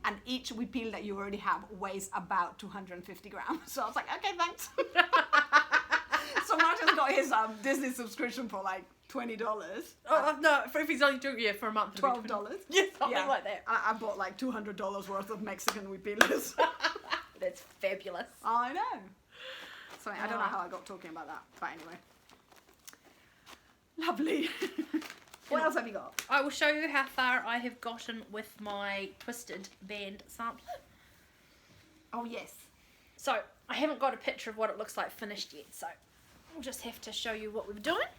and each wheat peel that you already have weighs about 250 grams. So I was like, okay, thanks. So Martin's got his Disney subscription for like $20. Oh, no, if he's only doing it for a month. it'll be $12. Yeah, something like that. And I bought like $200 worth of Mexican wheat peelers. That's fabulous. I know. So I don't know how I got talking about that, but anyway. Lovely. What else have you got? I will show you how far I have gotten with my twisted band sampler. Oh yes. So I haven't got a picture of what it looks like finished yet, so we'll just have to show you what we're doing.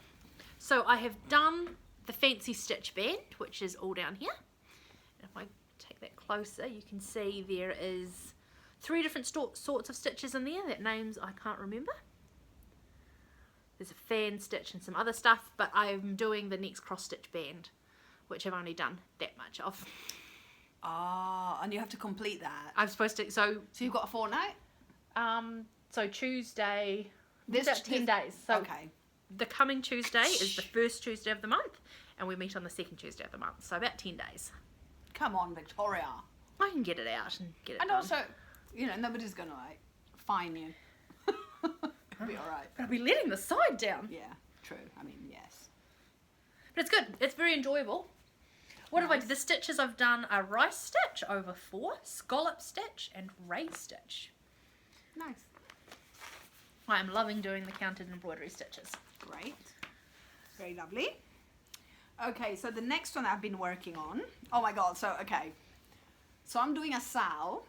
So I have done the fancy stitch band, which is all down here. And if I take that closer, you can see there is 3 different sorts of stitches in there, that names I can't remember. There's a fan stitch and some other stuff, but I'm doing the next cross stitch band, which I've only done that much of. Ah, and you have to complete that. I'm supposed to, So you've got a fortnight? so Tuesday, This about 10 days. So okay. the coming Tuesday is the first Tuesday of the month, and we meet on the second Tuesday of the month, so about 10 days. Come on, Victoria. I can get it out and get it And done. also, you know, nobody's gonna like fine you. It'll be alright. But I'll be letting the side down. Yeah, true. I mean, yes. But it's good. It's very enjoyable. What have I done? The stitches I've done are rice stitch over 4, scallop stitch, and ray stitch. Nice. I am loving doing the counted embroidery stitches. Great. Very lovely. Okay, so the next one I've been working on. Oh my god, so okay. So I'm doing a Sal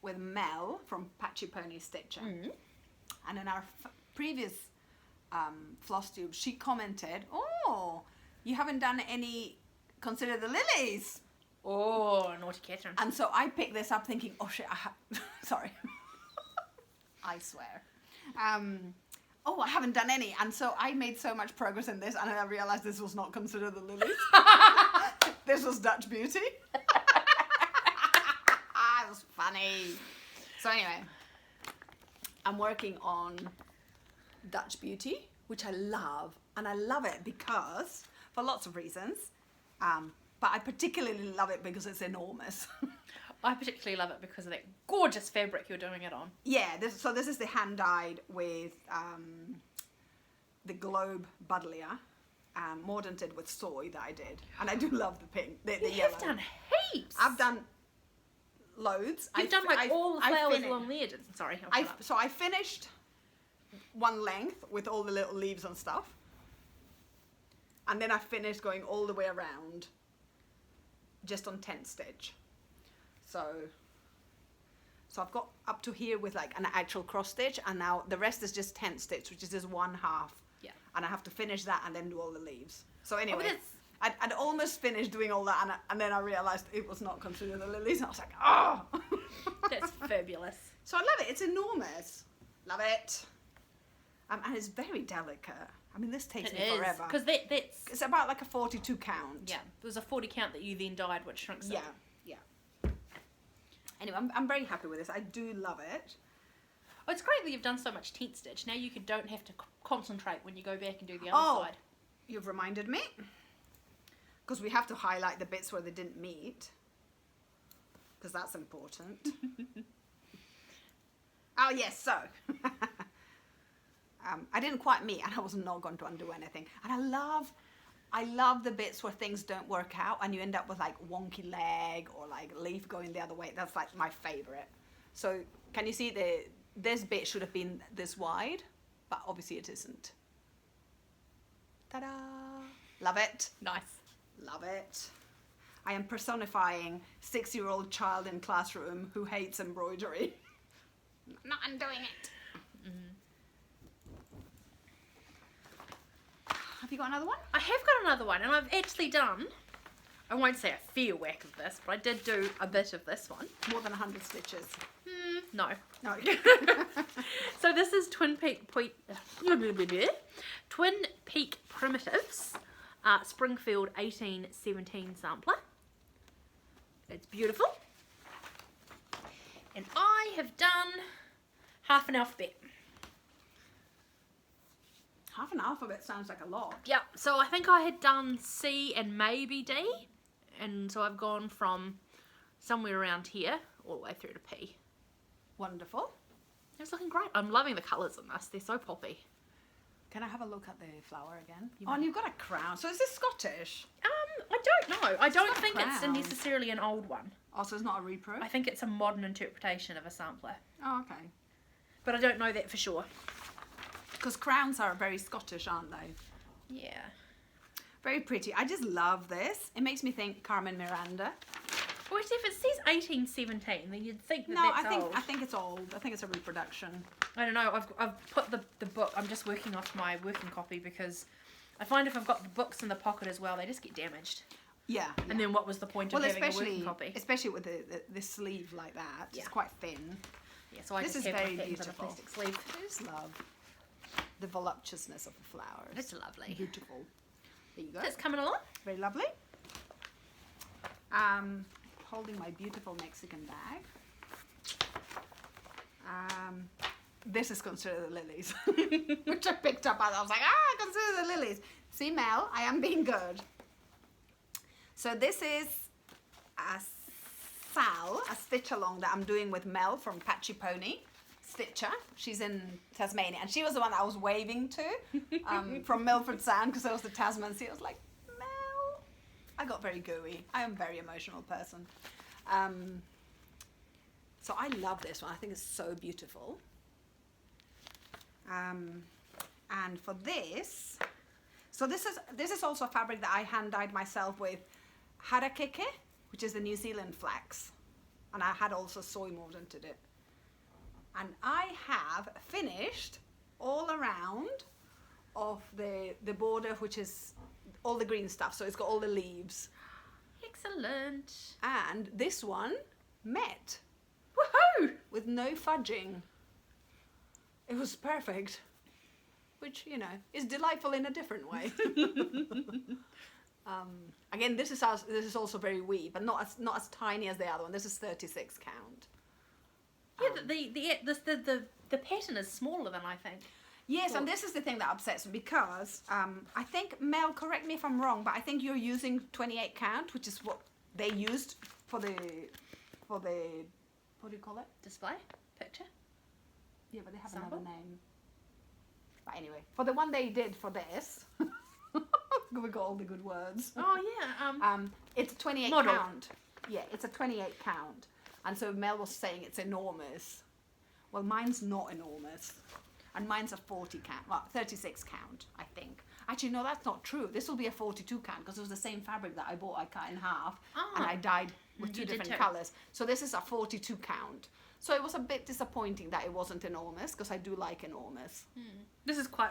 with Mel from Patchy Pony Stitcher. And in our previous Flosstube, she commented, oh, you haven't done any Consider the Lilies. Oh, naughty Catherine. And so I picked this up thinking, oh shit, sorry. I swear. Oh, I haven't done any. And so I made so much progress in this, and I realized this was not Consider the Lilies. This was Dutch Beauty. It was funny. So anyway, I'm working on Dutch Beauty, which I love. And I love it because, for lots of reasons, but I particularly love it because it's enormous. I particularly love it because of that gorgeous fabric you're doing it on. Yeah, so this is the hand dyed with the Globe Buddleia, mordanted with soy that I did. And I do love the pink, the You yellow. have done heaps. I've done loads. You've done like all the flowers along there. Sorry. So I finished one length with all the little leaves and stuff. And then I finished going all the way around just on 10 stitch. So I've got up to here with like an actual cross stitch, and now the rest is just 10 stitch, which is just 1/2. Yeah. And I have to finish that and then do all the leaves. So anyway, that's- I'd almost finished doing all that, and then I realised it was not Consider the Lilies, and I was like, oh! That's fabulous. So I love it. It's enormous. Love it. And it's very delicate. I mean, this takes me forever. Because that's... It's about like a 42 count. Yeah, there was a 40 count that you then dyed, which shrinks it. Yeah. Anyway, I'm very happy with this. I do love it. Oh, it's great that you've done so much tent stitch. Now you don't have to concentrate when you go back and do the other side. You've reminded me. Because we have to highlight the bits where they didn't meet. Because that's important. Oh, yes, so. I didn't quite meet, and I was not going to undo anything. And I love the bits where things don't work out and you end up with like wonky leg or like leaf going the other way. That's like my favorite. So can you see this bit should have been this wide, but obviously it isn't. Ta-da! Love it. Nice. Love it. I am personifying 6-year-old child in classroom who hates embroidery. Not undoing it. Have you got another one? I have got another one, and I've actually done, I won't say a fair whack of this, but I did do a bit of this one. More than 100 stitches. No. No. So this is Twin Peak Primitives, Springfield 1817 sampler. It's beautiful. And I have done half an alphabet. Half an alphabet sounds like a lot. Yep, so I think I had done C and maybe D. And so I've gone from somewhere around here all the way through to P. Wonderful. It's looking great. I'm loving the colours in this. They're so poppy. Can I have a look at the flower again? Oh, and you've got a crown. So is this Scottish? I don't know. I don't think it's crown. necessarily an old one. Oh, so it's not a repro? I think it's a modern interpretation of a sampler. Oh, okay. But I don't know that for sure. Because crowns are very Scottish, aren't they? Yeah. Very pretty. I just love this. It makes me think Carmen Miranda. Well, if it says 1817, then you'd think that No, that's old. I think it's old. I think it's a reproduction. I don't know. I've put the book. I'm just working off my working copy because I find if I've got the books in the pocket as well, they just get damaged. Yeah. And then what was the point of having a working copy? Especially with the sleeve like that. Yeah. It's quite thin. Yeah. So I This just is have very my pet into the beautiful. plastic sleeve. I just love the voluptuousness of the flowers. It's lovely. Beautiful. There you go. It's coming along. Very lovely. Holding my beautiful Mexican bag. This is considered the lilies, which I picked up and I was like, consider the lilies. See, Mel, I am being good. So this is a stitch along that I'm doing with Mel from Patchy Pony Stitcher. She's in Tasmania, and she was the one that I was waving to from Milford Sound because I was the Tasman. So I was like, Mel. I got very gooey. I am a very emotional person. So I love this one. I think it's so beautiful. And for this, so this is also a fabric that I hand dyed myself with harakeke, which is the New Zealand flax, and I had also soy mordanted it. And I have finished all around of the border, which is all the green stuff. So it's got all the leaves. Excellent. And this one met. Woohoo! With no fudging. It was perfect. Which, you know, is delightful in a different way. Again, this is also very wee, but not as tiny as the other one. This is 36 count. Yeah, the pattern is smaller than I think. Yes, and this is the thing that upsets me because I think, Mel, correct me if I'm wrong, but I think you're using 28 count, which is what they used for the what do you call it? Display? Picture? Yeah, but they have Sample? another name. But anyway, for the one they did for this, we got all the good words. Oh yeah. It's a 28 Model. count. Yeah, it's a 28 count. And so Mel was saying it's enormous. Well, mine's not enormous. And mine's a 40 count, well, 36 count, I think. Actually, no, that's not true. This will be a 42 count because it was the same fabric that I bought, I cut in half, and I dyed with two You did different too. colours. So this is a 42 count. So it was a bit disappointing that it wasn't enormous because I do like enormous. This is quite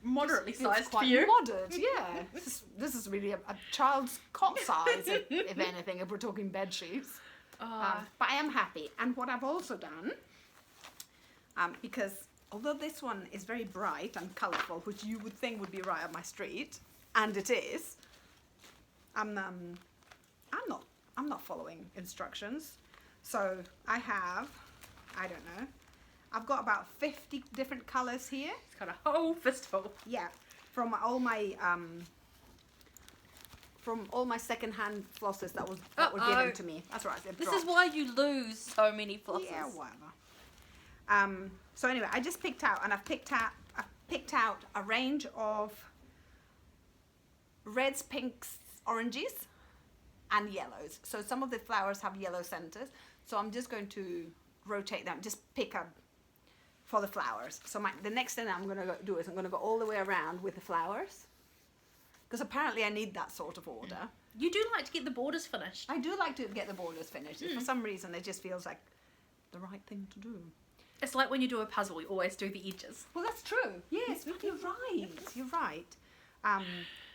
moderately It's sized quite for you. modern, yeah. This is really a child's cot size, if anything, if we're talking bed sheets. But I am happy. And what I've also done, because although this one is very bright and colourful, which you would think would be right up my street, and it is, I'm not following instructions. So I have, I don't know, I've got about 50 different colours here. It's got a whole fistful. Yeah, from all my second-hand flosses that were given to me. That's right. This is why you lose so many flosses. Yeah, whatever. So anyway, I just picked out, and I've picked out a range of reds, pinks, oranges, and yellows. So some of the flowers have yellow centers. So I'm just going to rotate them. Just pick up for the flowers. So the next thing I'm going to do is I'm going to go all the way around with the flowers. Because apparently I need that sort of order. You do like to get the borders finished. I do like to get the borders finished. For some reason, it just feels like the right thing to do. It's like when you do a puzzle, you always do the edges. Well, that's true. Yes, you're right. You're right.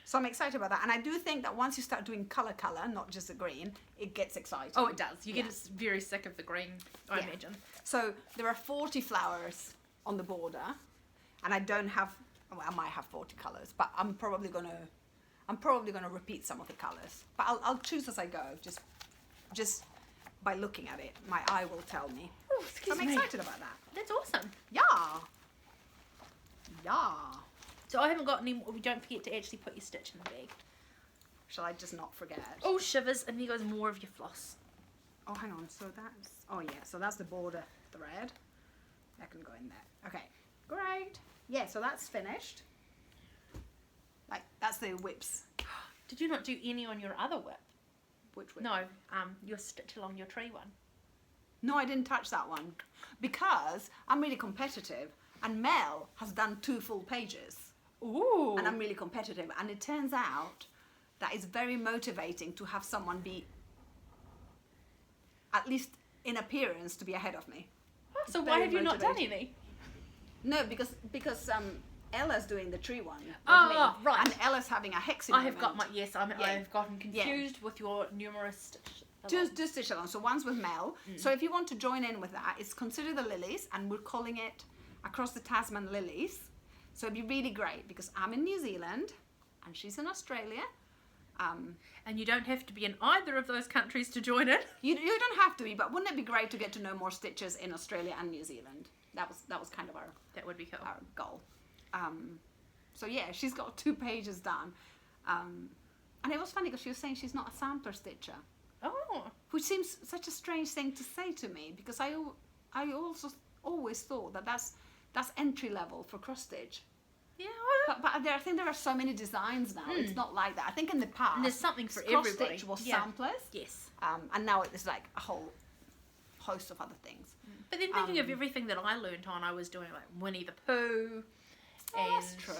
So I'm excited about that. And I do think that once you start doing colour, not just the green, it gets exciting. Oh, it does. You get very sick of the green, I imagine. So there are 40 flowers on the border. And I don't have, well, I might have 40 colours, but I'm probably gonna repeat some of the colours. But I'll choose as I go, just just by looking at it, my eye will tell me. Oh, So excuse I'm me. excited about that. That's awesome. Yeah. Yeah. So I haven't got any. Don't forget to actually put your stitch in the bag. Shall I just not forget? Oh, shivers, and there goes more of your floss. Oh, hang on. So that's... Oh, yeah. So that's the border thread. That can go in there. Okay. Great. Yeah, so that's finished. Like, that's the whips. Did you not do any on your other whip? Which whip? No, your stitch along your tree one. No, I didn't touch that one. Because I'm really competitive. And Mel has done 2 full pages. Ooh. And I'm really competitive. And it turns out that it's very motivating to have someone be, at least in appearance, to be ahead of me. Oh, so Very why have you not done motivating. any? No, because Ella's doing the tree one. With Oh, me, right. And Ella's having a hexing I have got moment. my yes. I Yeah. have gotten confused with your numerous stitch. Two stitch along. So one's with Mel. So if you want to join in with that, it's Consider the Lilies, and we're calling it Across the Tasman Lilies. So it'd be really great because I'm in New Zealand and she's in Australia. And you don't have to be in either of those countries to join it. You don't have to be, but wouldn't it be great to get to know more stitchers in Australia and New Zealand? That was kind of That would be cool. our goal. So yeah, she's got 2 pages done. And it was funny because she was saying she's not a sampler stitcher, Oh. which seems such a strange thing to say to me because I also always thought that that's entry level for cross stitch. Yeah. But I think there are so many designs now. It's not like that. I think in the past, And there's something for cross everybody. stitch was Yeah. samplers. Yes. And now it's like a whole host of other things. But then thinking of everything that I learned on, I was doing like Winnie the Pooh, and that's true.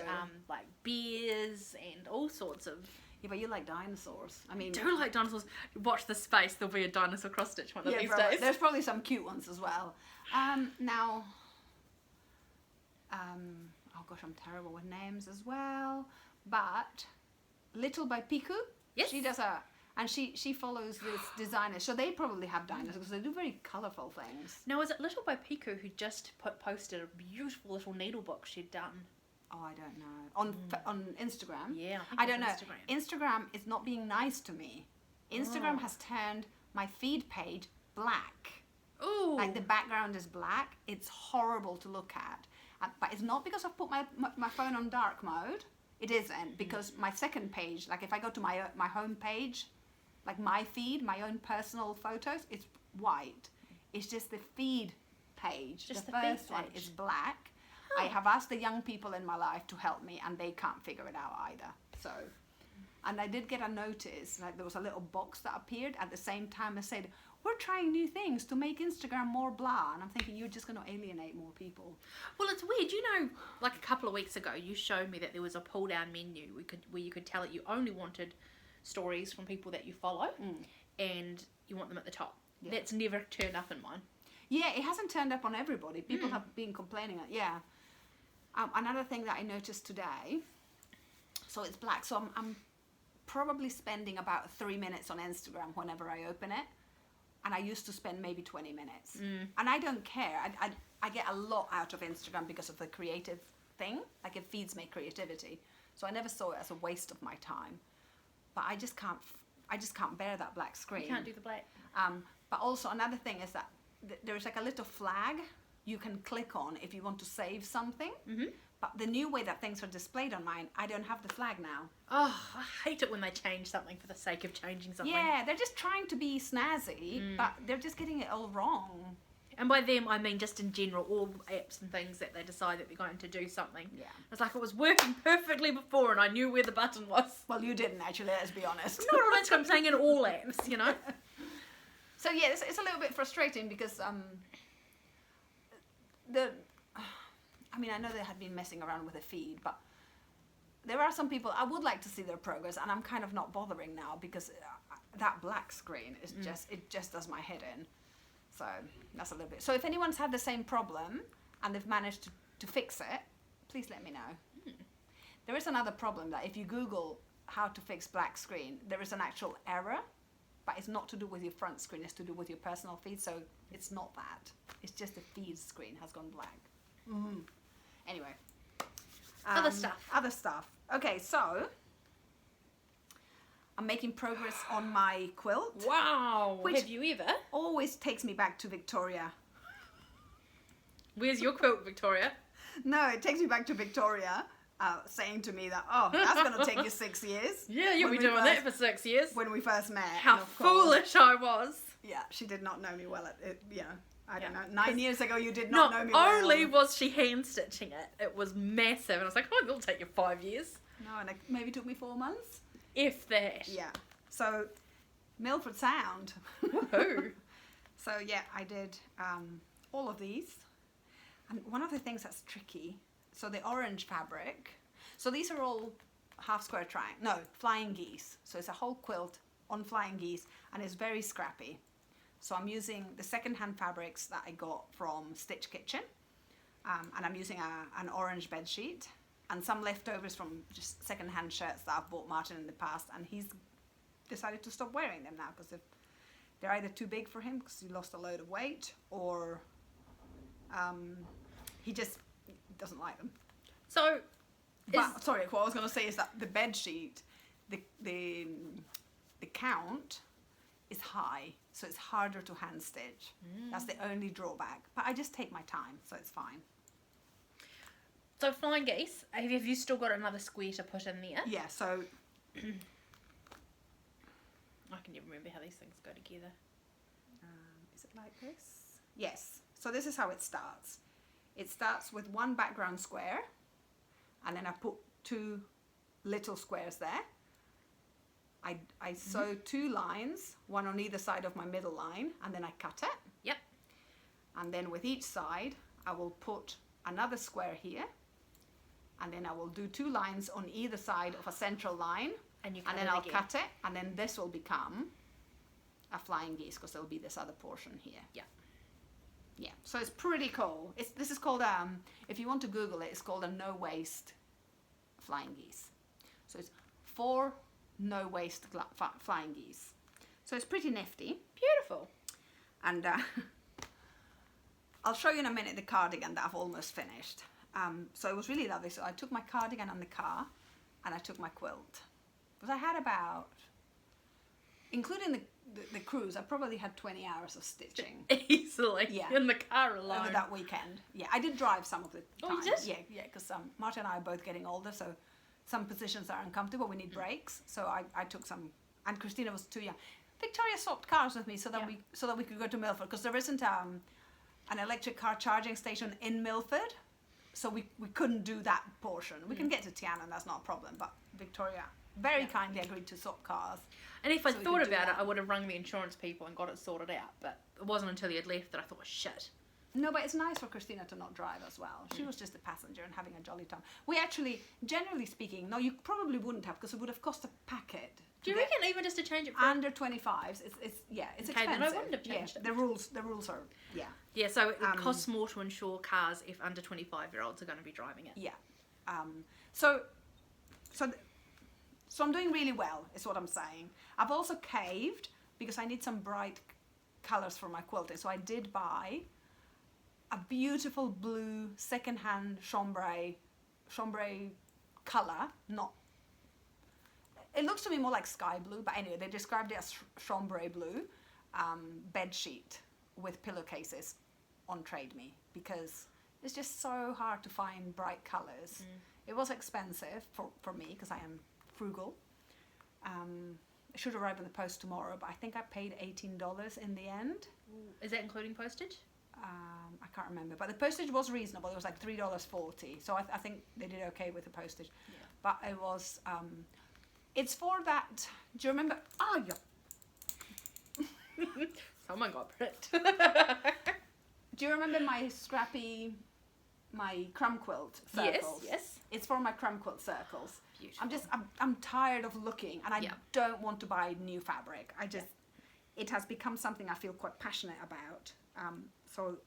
like bears and all sorts of. Yeah, but you like dinosaurs. I mean, I do like dinosaurs. Watch this space. There'll be a dinosaur cross stitch one of these probably. days. There's probably some cute ones as well. Now, oh gosh, I'm terrible with names as well. But Little by Piku, Yes. she does and she follows this designer. So they probably have dinosaurs because they do very colourful things. Now, is it Little by Piku who just posted a beautiful little needlebook she'd done? Oh, I don't know. On Instagram? Yeah, I think don't know. it's Instagram. Instagram is not being nice to me. Instagram has turned my feed page black. Ooh. Like the background is black. It's horrible to look at. But it's not because I've put my phone on dark mode. It isn't, because my second page, like if I go to my home page, like my feed, my own personal photos, it's white. It's just the feed page. Just the the feed first one page. is black. Huh. I have asked the young people in my life to help me, and they can't figure it out either. So, and I did get a notice, like there was a little box that appeared at the same time as said, "We're trying new things to make Instagram more blah." And I'm thinking, you're just going to alienate more people. Well, it's weird. You know, like a couple of weeks ago, you showed me that there was a pull-down menu where you could tell it you only wanted stories from people that you follow, and you want them at the top. Yeah. That's never turned up in mine. Yeah, it hasn't turned up on everybody. People have been complaining. Yeah. Another thing that I noticed today, so it's black. So I'm probably spending about 3 minutes on Instagram whenever I open it. And I used to spend maybe 20 minutes. And I don't care. I get a lot out of Instagram because of the creative thing. Like it feeds me creativity. So I never saw it as a waste of my time. But I just can't bear that black screen. You can't do the black. But also another thing is that there's like a little flag you can click on if you want to save something. But the new way that things are displayed on mine, I don't have the flag now. Oh, I hate it when they change something for the sake of changing something. Yeah, they're just trying to be snazzy, but they're just getting it all wrong. And by them, I mean just in general, all apps and things that they decide that they're going to do something. Yeah. It's like it was working perfectly before and I knew where the button was. Well, you didn't actually, let's be honest. Not on Instagram, I'm saying in all apps, you know. So yeah, it's a little bit frustrating because I mean, I know they had been messing around with the feed, but there are some people I would like to see their progress, and I'm kind of not bothering now because that black screen is just does my head in. So that's a little bit. So if anyone's had the same problem and they've managed to fix it, please let me know. There is another problem that if you Google how to fix black screen, there is an actual error, but it's not to do with your front screen, it's to do with your personal feed, so it's not that. It's just the feed screen has gone black. Anyway. Other stuff. Other stuff. Okay, so I'm making progress on my quilt. Wow. Which- Have you ever? Always takes me back to Victoria. Where's your quilt, Victoria? No, it takes me back to Victoria saying to me that, oh, that's going to take you 6 years. Yeah, you'll When be we doing first- that for 6 years. When we first met. How and of course- foolish I was. Yeah, she did not know me well at it. Yeah, I don't Yeah. know. 9 years ago, you did not know me well. Not only was she hand stitching it, it was massive, and I was like, oh, it'll take you 5 years. No, and it maybe took me 4 months. If that. Yeah. So, Milford Sound. Woohoo. So yeah, I did all of these. And one of the things that's tricky, so the orange fabric, so these are all half square flying geese. So it's a whole quilt on flying geese, and it's very scrappy. So I'm using the second-hand fabrics that I got from Stitch Kitchen, and I'm using an orange bed sheet and some leftovers from just second-hand shirts that I've bought Martin in the past, and he's decided to stop wearing them now because they're either too big for him because he lost a load of weight, or he just doesn't like them. So, But sorry, what I was going to say is that the bed sheet, the count is high, so it's harder to hand stitch. That's the only drawback. But I just take my time, so it's fine. so flying geese, have you still got another square to put in there? Yeah, so I can never remember how these things go together. is it like this? Yes. So this is how it starts. It starts with one background square, and then I put 2 little squares there. I sew 2 lines, one on either side of my middle line, and then I cut it. Yep. And then with each side, I will put another square here, and then I will do 2 lines on either side of a central line, And you and cut then it I'll again. cut it, and then this will become a flying geese because there'll be this other portion here. Yeah. Yeah, so it's pretty cool. This is called, if you want to Google it, it's called a no-waste flying geese. So it's 4 no-waste flying geese. So it's pretty nifty. Beautiful. And I'll show you in a minute the cardigan that I've almost finished. So it was really lovely. So I took my cardigan on the car, and I took my quilt. Because I had about, including the cruise, I probably had 20 hours of stitching. Easily. Yeah. In the car alone. Over that weekend. Yeah, I did drive some of the time. Oh, you did? Yeah, because Martin and I are both getting older, so some positions are uncomfortable. We need breaks. So I took some, and Christina was too young. Victoria swapped cars with me so that we could go to Milford, because there isn't an electric car charging station in Milford, so we couldn't do that portion. We can get to Tiana, and that's not a problem, but Victoria very kindly agreed to swap cars. And if I So we thought could do about it, that. I would have rung the insurance people and got it sorted out. But it wasn't until he had left that I thought, shit. No, but it's nice for Christina to not drive as well. She was just a passenger and having a jolly time. We actually, generally speaking, no, you probably wouldn't have, because it would have cost a packet. Do you to get reckon even just to change it for... under 25s? It's Okay, expensive. then I wouldn't have changed it. The rules are Yeah, so it costs more to insure cars if under 25-year-olds are going to be driving it. yeah. So I'm doing really well, is what I'm saying. I've also caved because I need some bright colours for my quilting. So I did buy a beautiful blue second-hand chambray colour. It looks to me more like sky blue, but anyway, they described it as chambray blue bed sheet with pillowcases on Trade Me, because it's just so hard to find bright colours. It was expensive for me because I am frugal. It should arrive in the post tomorrow, but I think I paid $18 in the end. Is that including postage? I can't remember, but the postage was reasonable. It was like $3.40, so I think they did okay with the postage. Yeah. But it was, it's for that, do you remember? Oh, yeah. Someone got pricked. Do you remember my crumb quilt circles? Yes. It's for my crumb quilt circles. Beautiful. I'm tired of looking, and I Yeah. don't want to buy new fabric. It has become something I feel quite passionate about. So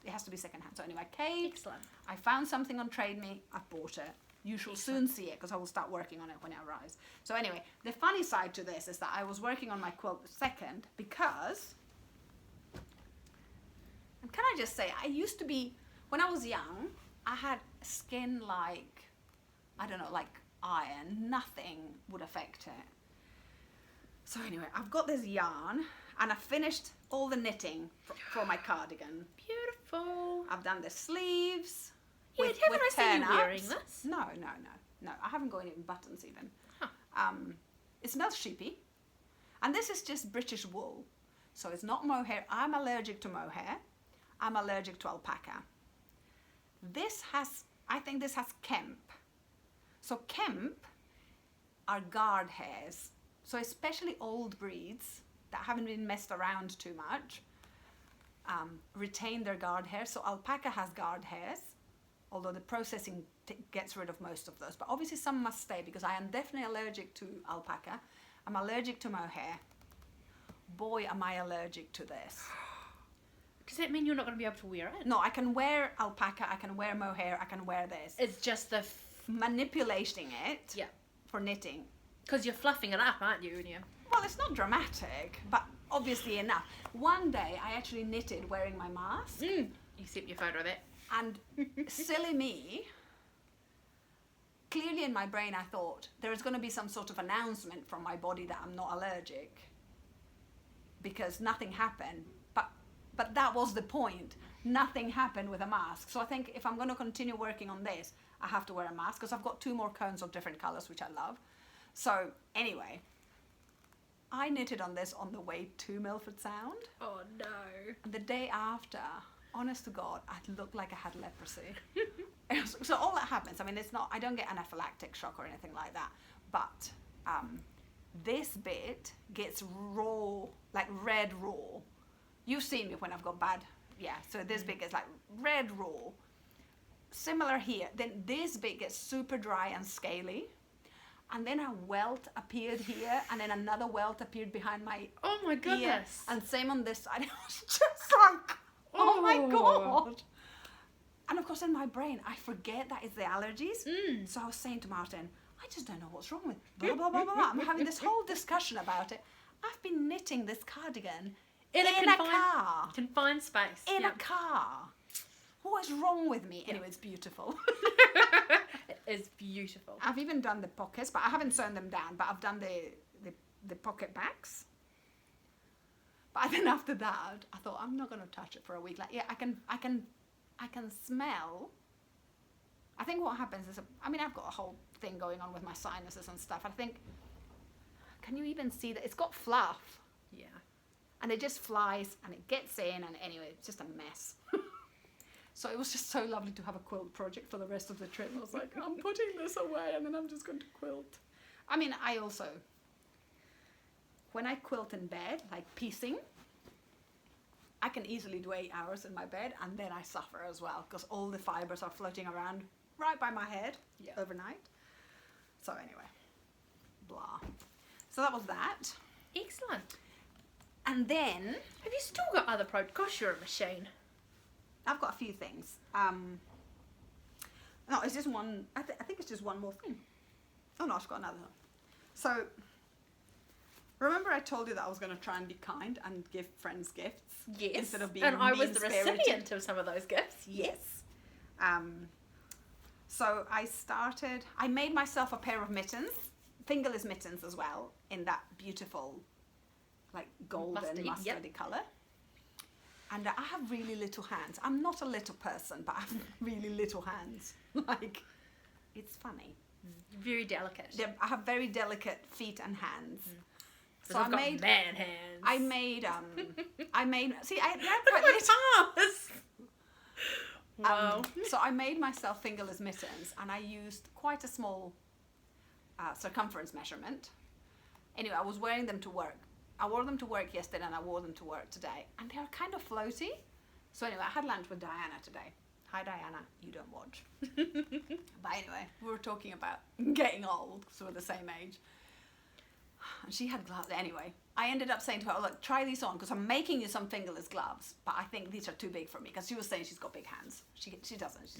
it has to be secondhand. So anyway, Kate, Excellent. I found something on Trade Me. I bought it. You shall soon see it, because I will start working on it when it arrives. So anyway, the funny side to this is that I was working on my quilt second because, and can I just say, I used to be, when I was young, I had skin like, I don't know, like iron. Nothing would affect it. So anyway, I've got this yarn and I've finished all the knitting for my cardigan. Beautiful. I've done the sleeves. Yeah, haven't I seen you wearing turn-ups. this? No. I haven't got any buttons even. Huh. It smells sheepy. And this is just British wool. So it's not mohair. I'm allergic to mohair. I'm allergic to alpaca. I think this has kemp. So kemp are guard hairs. So especially old breeds that haven't been messed around too much retain their guard hairs. So alpaca has guard hairs, although the processing gets rid of most of those. But obviously some must stay because I am definitely allergic to alpaca. I'm allergic to mohair. Boy, am I allergic to this. Does that mean you're not going to be able to wear it? No, I can wear alpaca, I can wear mohair, I can wear this. It's just the... Manipulating it Yeah. for knitting. Because you're fluffing it up, aren't you? Well, it's not dramatic, but obviously enough. One day I actually knitted wearing my mask. You sent me a photo of it. And silly me, clearly in my brain I thought there is going to be some sort of announcement from my body that I'm not allergic. Because nothing happened. But that was the point. Nothing happened with a mask. So I think if I'm going to continue working on this, I have to wear a mask because I've got 2 more cones of different colours, which I love. So anyway, I knitted on this on the way to Milford Sound. Oh no. And the day after, honest to God, I looked like I had leprosy. So all that happens, I mean, it's not, I don't get anaphylactic shock or anything like that. But this bit gets raw, like red raw. You've seen me when I've got bad, so this bit gets like red raw. Similar here, then this bit gets super dry and scaly. And then a welt appeared here, and then another welt appeared behind my Oh my goodness. ear. And same on this side. It was just like, oh my God. And of course in my brain, I forget that it's the allergies. So I was saying to Martin, I just don't know what's wrong with blah, blah, blah, blah, blah. I'm having this whole discussion about it. I've been knitting this cardigan in a car. Confined space. In a car. What is wrong with me? Anyway, it's beautiful. It is beautiful. I've even done the pockets, but I haven't sewn them down, but I've done the pocket backs. But then after that, I thought I'm not going to touch it for a week. Like, I can smell. I think what happens is, I've got a whole thing going on with my sinuses and stuff. I think, can you even see that it's got fluff? Yeah. And it just flies and it gets in, and anyway, it's just a mess. So it was just so lovely to have a quilt project for the rest of the trip. I was like, I'm putting this away and then I'm just going to quilt. I mean, I also, when I quilt in bed, like piecing, I can easily do 8 hours in my bed and then I suffer as well because all the fibres are floating around right by my head overnight. So anyway, blah. So that was that. Excellent. And then... Have you still got other projects? Gosh, you're a machine. I've got a few things. No, it's just one. I think it's just one more thing. Oh no, I've got another one. So, remember I told you that I was going to try and be kind and give friends gifts? Yes. Instead of being and I was the mean-spirited. recipient of some of those gifts. Yes. So I made myself a pair of mittens, fingerless mittens as well, in that beautiful, like golden mustardy colour. And I have really little hands. I'm not a little person, but I have really little hands. Like, it's funny. Very delicate. I have very delicate feet and hands. So I made man hands. I made see, I quite little. Wow. So I made myself fingerless mittens, and I used quite a small circumference measurement. Anyway, I was wearing them to work. I wore them to work yesterday and I wore them to work today. And they're kind of floaty. So anyway, I had lunch with Diana today. Hi Diana, you don't watch. But anyway, we were talking about getting old, so we're the same age. And she had gloves. Anyway, I ended up saying to her, oh, look, try these on because I'm making you some fingerless gloves. But I think these are too big for me because she was saying she's got big hands. She doesn't.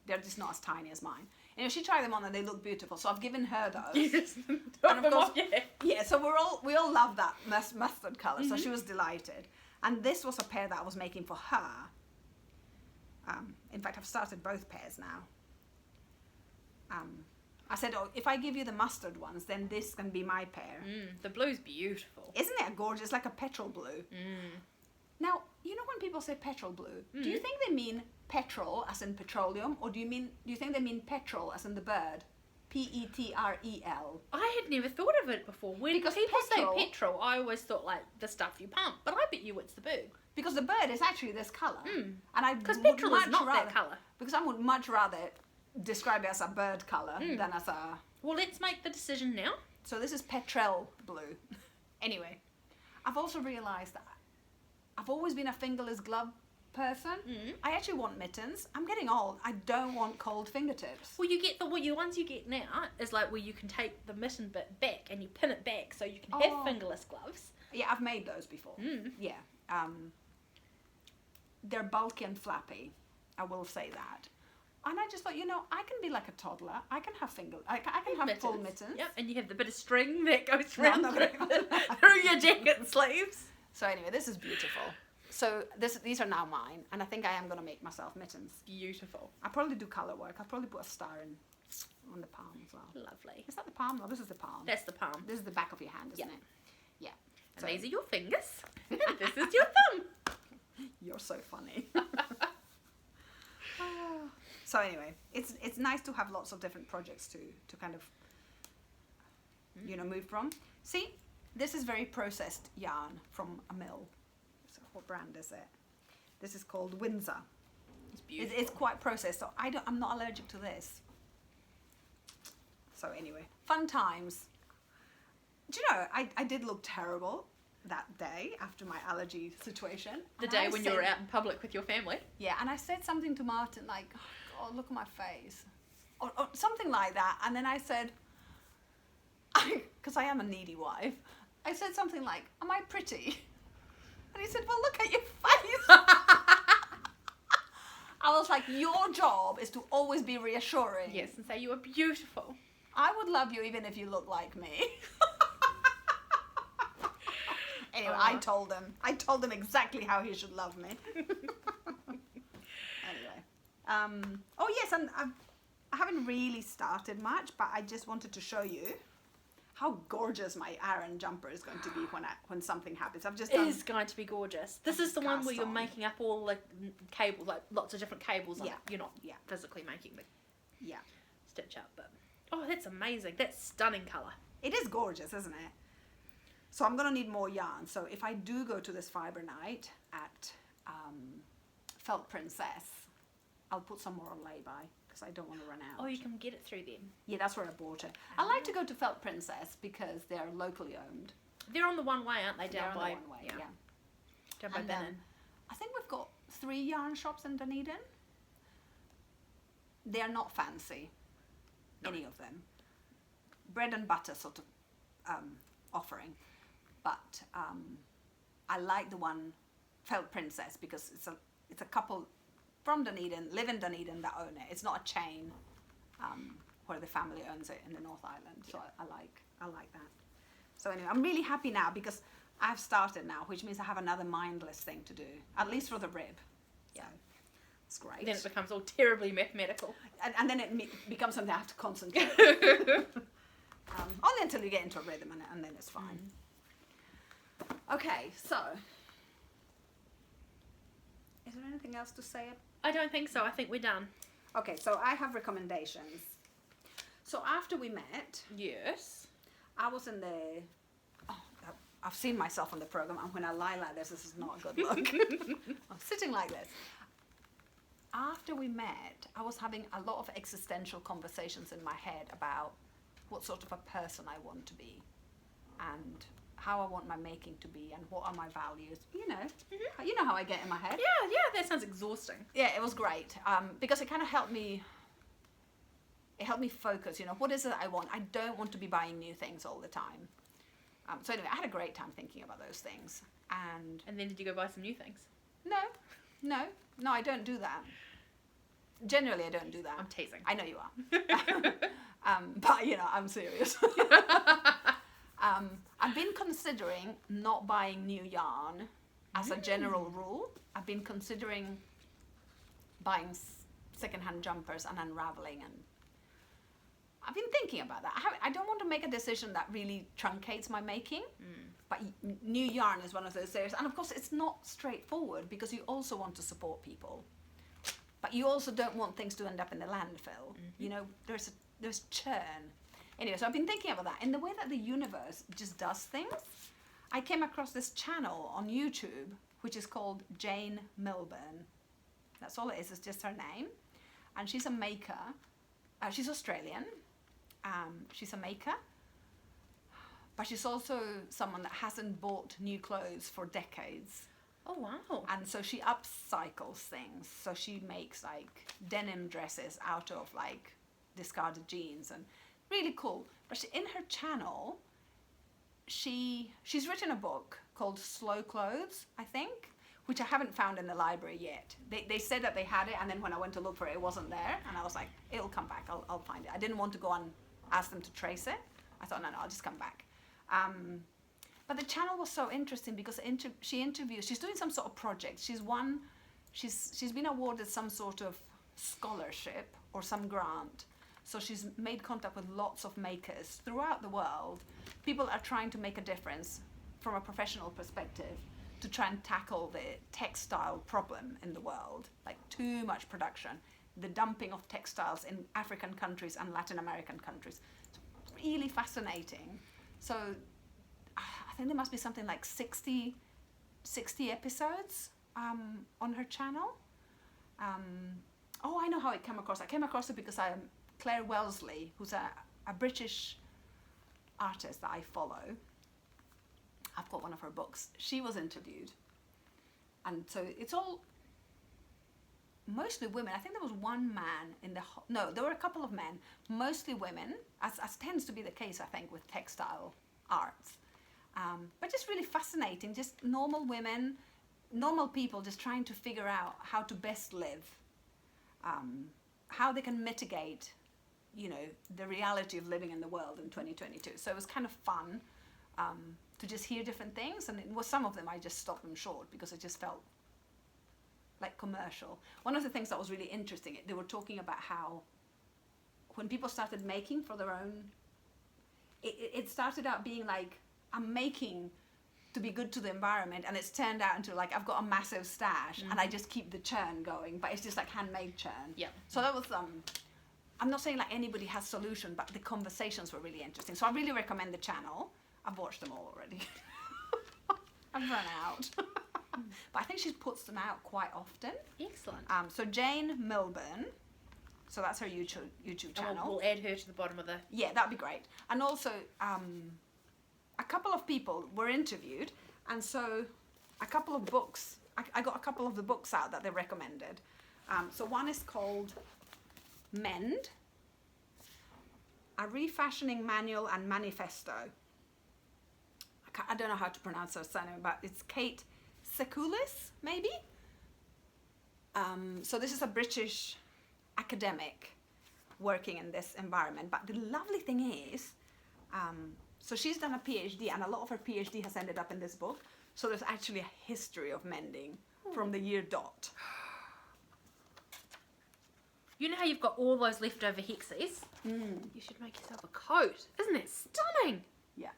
They're just not as tiny as mine. Anyway, she tried them on and they look beautiful. So I've given her those. And of course, so we all love that mustard colour. So she was delighted. And this was a pair that I was making for her. In fact, I've started both pairs now. I said, oh, if I give you the mustard ones, then this can be my pair. The blue's beautiful. Isn't it gorgeous? Like a petrol blue. Now, you know when people say petrol blue, do you think they mean petrol as in petroleum, or do you think they mean petrol as in the bird? Petrel. I had never thought of it before. When Because people petrol- say petrol, I always thought like the stuff you pump, but I bet you it's the bird. Because the bird is actually this colour. And I Because would petrol is much not rather, that colour. Because I would much rather describe it as a bird colour than as a... Well, let's make the decision now. So this is petrel blue. Anyway, I've also realised that I've always been a fingerless glove person. I actually want mittens. I'm getting old. I don't want cold fingertips. Well, you get the ones you get now is like where you can take the mitten bit back and you pin it back so you can have fingerless gloves. Yeah, I've made those before. Yeah. They're bulky and flappy. I will say that. And I just thought, I can be like a toddler. I can have I can have full mittens. Yep, and you have the bit of string that goes No, I'm round not gonna- through your jacket sleeves. So anyway, this is beautiful. So these are now mine, and I think I am going to make myself mittens. Beautiful. I'll probably do colour work. I'll probably put a star on the palm as well. Lovely. Is that the palm? No, this is the palm. That's the palm. This is the back of your hand, isn't it? Yeah. And these are your fingers. And this is your thumb. You're so funny. So anyway, it's nice to have lots of different projects to kind of move from. See, this is very processed yarn from a mill. So what brand is it? This is called Windsor. It's beautiful. It's quite processed, so I'm not allergic to this. So anyway, fun times. Do you know, I did look terrible that day after my allergy situation. The day when you were out in public with your family. Yeah, and I said something to Martin like, oh, look at my face. Or something like that. And then I said, because I am a needy wife, I said something like, am I pretty? And he said, well, look at your face. I was like, your job is to always be reassuring. Yes, and say you are beautiful. I would love you even if you look like me. Anyway, I told him exactly how he should love me. Anyway. Oh yes, and I haven't really started much, but I just wanted to show you how gorgeous my Aran jumper is going to be when something happens. I've just It done... is going to be gorgeous. This is the one where cast you're on. making up all the cables, like lots of different cables. Yeah. You're not Yeah. physically making the Yeah. stitch up, but oh, that's amazing. That's stunning colour. It is gorgeous, isn't it? So I'm going to need more yarn. So if I do go to this fibre night at Felt Princess, I'll put some more on lay-by because I don't want to run out. Oh, you can get it through them. Yeah, that's where I bought it. I like to go to Felt Princess because they're locally owned. They're on the one way, aren't they? They're Down on by the one way, yeah. down by And Bingham. I think we've got 3 yarn shops in Dunedin. They're not fancy, any of them. Bread and butter sort of offering. But I like the one Felt Princess because it's a couple from Dunedin, live in Dunedin, that own it. It's not a chain where the family owns it in the North Island. So I like that. So anyway, I'm really happy now because I've started now, which means I have another mindless thing to do, at least for the rib. Yeah, it's great. Then it becomes all terribly mathematical. And then it becomes something I have to concentrate. Only until you get into a rhythm, and then it's fine. Okay, so is there anything else to say? I don't think so. I think we're done. Okay, so I have recommendations. So after we met, Yes. I was in the... Oh, I've seen myself on the program, and when I lie like this is not a good look. I'm sitting like this. After we met, I was having a lot of existential conversations in my head about what sort of a person I want to be and how I want my making to be and what are my values. You know how I get in my head. Yeah, that sounds exhausting. Yeah, it was great because it kind of helped me. It helped me focus. What is it I want? I don't want to be buying new things all the time. So anyway, I had a great time thinking about those things. And And then did you go buy some new things? no, I don't do that. Generally, I don't do that. I'm teasing. I know you are. But I'm serious. I've been considering not buying new yarn as a general rule. I've been considering buying secondhand jumpers and unraveling, and I've been thinking about that. I don't want to make a decision that really truncates my making. But new yarn is one of those areas. And of course, it's not straightforward because you also want to support people. But you also don't want things to end up in the landfill. You know, there's churn. Anyway, so I've been thinking about that. In the way that the universe just does things, I came across this channel on YouTube, which is called Jane Milburn. That's all it is, it's just her name. And she's a maker. She's Australian. She's a maker. But she's also someone that hasn't bought new clothes for decades. Oh, wow. And so she upcycles things. So she makes like denim dresses out of like discarded jeans, and really cool. But in her channel, she's written a book called Slow Clothes, I think, which I haven't found in the library yet. They said that they had it, and then when I went to look for it, it wasn't there. And I was like, it'll come back, I'll find it. I didn't want to go and ask them to trace it. I thought, no, I'll just come back. But the channel was so interesting because she interviews, she's doing some sort of project. She's been awarded some sort of scholarship or some grant. So she's made contact with lots of makers throughout the world. People are trying to make a difference from a professional perspective to try and tackle the textile problem in the world, like too much production, the dumping of textiles in African countries and Latin American countries. It's really fascinating. So I think there must be something like 60 episodes on her channel. Oh, I know how I came across it. I came across it because Claire Wellesley, who's a British artist that I follow. I've got one of her books. She was interviewed. And so it's all mostly women. I think there was one man no, there were a couple of men, mostly women, as tends to be the case, I think, with textile arts. But just really fascinating, just normal women, normal people just trying to figure out how to best live, how they can mitigate, you know, the reality of living in the world in 2022. So it was kind of fun to just hear different things, and it was some of them I just stopped them short because it just felt like commercial. One of the things that was really interesting, they were talking about how when people started making for their own, it started out being like, I'm making to be good to the environment, and it's turned out into like, I've got a massive stash and I just keep the churn going, but it's just like handmade churn. Yeah. So that was I'm not saying like anybody has solution, but the conversations were really interesting. So I really recommend the channel. I've watched them all already. I've run out. But I think she puts them out quite often. Excellent. So Jane Milburn. So that's her YouTube channel. And we'll add her to the bottom of the... Yeah, that'd be great. And also, a couple of people were interviewed. And so a couple of books, I got a couple of the books out that they recommended. So one is called Mend, a refashioning manual and manifesto. I don't know how to pronounce her surname, but it's Kate Sekules, maybe? So this is a British academic working in this environment. But the lovely thing is, so she's done a PhD, and a lot of her PhD has ended up in this book. So there's actually a history of mending from the year dot. You know how you've got all those leftover hexies? You should make yourself a coat. Isn't it stunning? Yeah.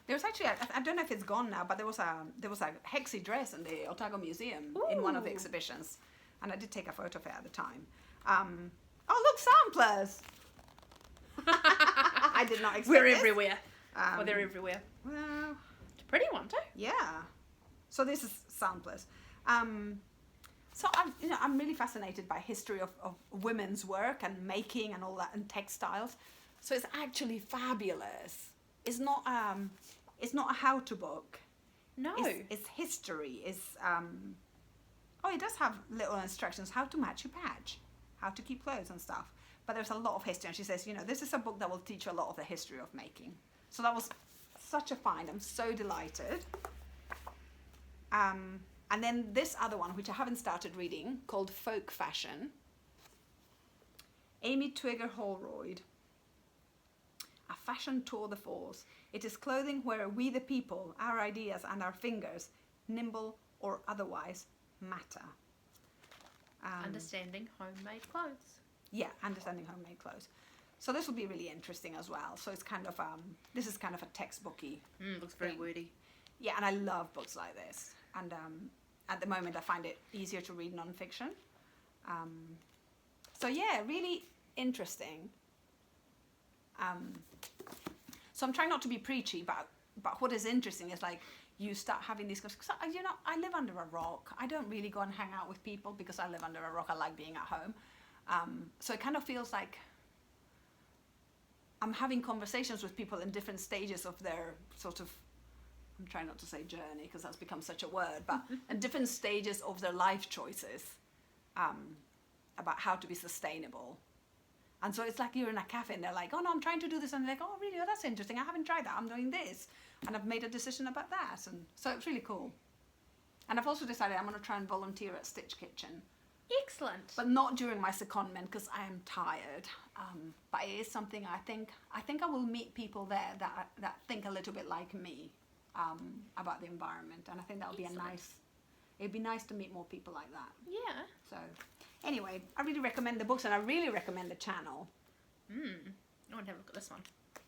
There's actually, I don't know if it's gone now, but there was a hexie dress in the Otago Museum in one of the exhibitions. And I did take a photo of it at the time. Oh, look, samplers! I did not expect We're this. everywhere. Well, they're everywhere. Well, It's a pretty one too. yeah. So this is samplers. So I'm really fascinated by history of women's work and making and all that, and textiles. So it's actually fabulous. It's not a how-to book. No. It's history. It does have little instructions how to match your patch, how to keep clothes and stuff. But there's a lot of history, and she says, this is a book that will teach you a lot of the history of making. So that was such a find. I'm so delighted. And then this other one, which I haven't started reading, called Folk Fashion. Amy Twigger Holroyd. A fashion tour de force. It is clothing where we the people, our ideas and our fingers, nimble or otherwise, matter. Understanding homemade clothes. Yeah, understanding homemade clothes. So this will be really interesting as well. So it's kind of this is kind of a textbooky. Looks very thing. wordy. Yeah, and I love books like this. And at the moment, I find it easier to read non-fiction. So yeah, really interesting. So I'm trying not to be preachy, but what is interesting is like you start having these, because I live under a rock. I don't really go and hang out with people because I live under a rock. I like being at home. So it kind of feels like I'm having conversations with people in different stages of their sort of, I'm trying not to say journey because that's become such a word, but in different stages of their life choices about how to be sustainable. And so it's like you're in a cafe and they're like, oh no, I'm trying to do this. And they're like, oh really? Oh, that's interesting. I haven't tried that. I'm doing this. And I've made a decision about that. And so it's really cool. And I've also decided I'm going to try and volunteer at Stitch Kitchen. Excellent. But not during my secondment because I am tired. But it is something I think I will meet people there that think a little bit like me about the environment. And I think that would be it'd be nice to meet more people like that. Yeah. So anyway, I really recommend the books and I really recommend the channel. I want to have a look at this one.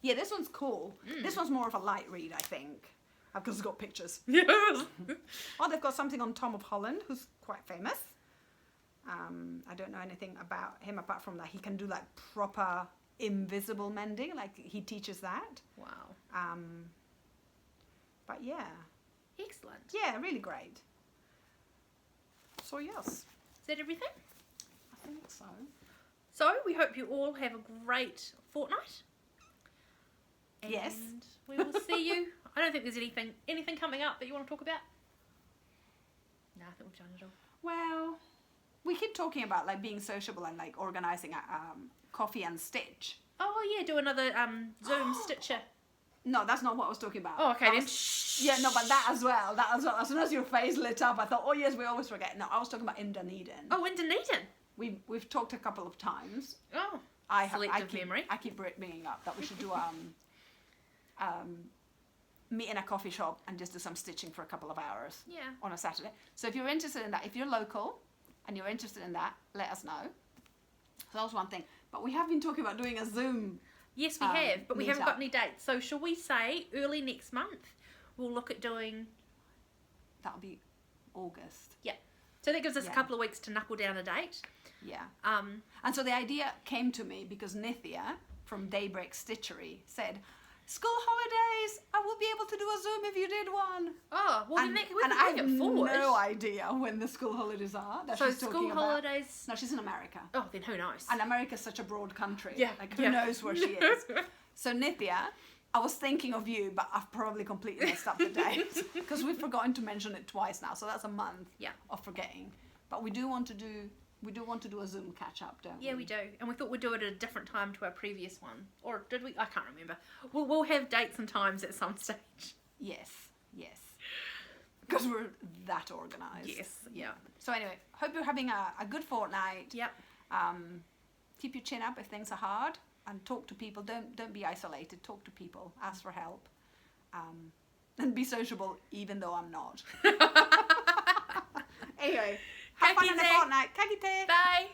Yeah, this one's cool. This one's more of a light read, I think. Because it's got pictures. Yes. Oh, they've got something on Tom of Holland, who's quite famous. I don't know anything about him apart from that he can do like proper invisible mending, like he teaches that. Wow. But yeah. Excellent. Yeah, really great. So yes. Is that everything? I think so. So we hope you all have a great fortnight. And Yes. we will see you. I don't think there's anything coming up that you want to talk about. No, I think we've done it all. Well, we keep talking about like being sociable and like organising a coffee and stitch. Oh yeah, do another Zoom stitcher. No, that's not what I was talking about. Oh, okay I then. was- Yeah, no, but that as well. That as well. As soon as your face lit up, I thought, oh yes, we always forget. No, I was talking about in Dunedin. Oh, in Dunedin. We've talked a couple of times. Oh, I selective keep, memory. I keep bringing up that we should do meet in a coffee shop and just do some stitching for a couple of hours. Yeah. On a Saturday. So if you're interested in that, if you're local and you're interested in that, let us know. So that was one thing. But we have been talking about doing a Zoom. Yes, we have, but we haven't meetup. got any dates. So shall we say early next month we'll look at doing... That'll be August. Yeah. So that gives us Yeah. a couple of weeks to knuckle down a date. Yeah. Um, And so the idea came to me because Nithya from Daybreak Stitchery said, school holidays, I will be able to do a Zoom if you did one. oh, well, And, we and can I bring have it forward. no idea when the school holidays are that So she's talking school about. holidays... No, she's in America. Oh, then who knows? And America's such a broad country. Yeah, Like, who yeah. knows where she is? So, Nithya, I was thinking of you, but I've probably completely messed up the date because we've forgotten to mention it twice now. So that's a month Yeah. of forgetting. But we do want to do a Zoom catch up, don't we? Yeah, we do. And we thought we'd do it at a different time to our previous one. Or did we? I can't remember. We'll have dates and times at some stage. Yes. Because we're that organised. Yes, yeah. So anyway, hope you're having a good fortnight. Yep. Keep your chin up if things are hard, and talk to people. Don't be isolated. Talk to people. Ask for help. And be sociable, even though I'm not. Anyway, have fun in the fortnight. Ka kite. Bye.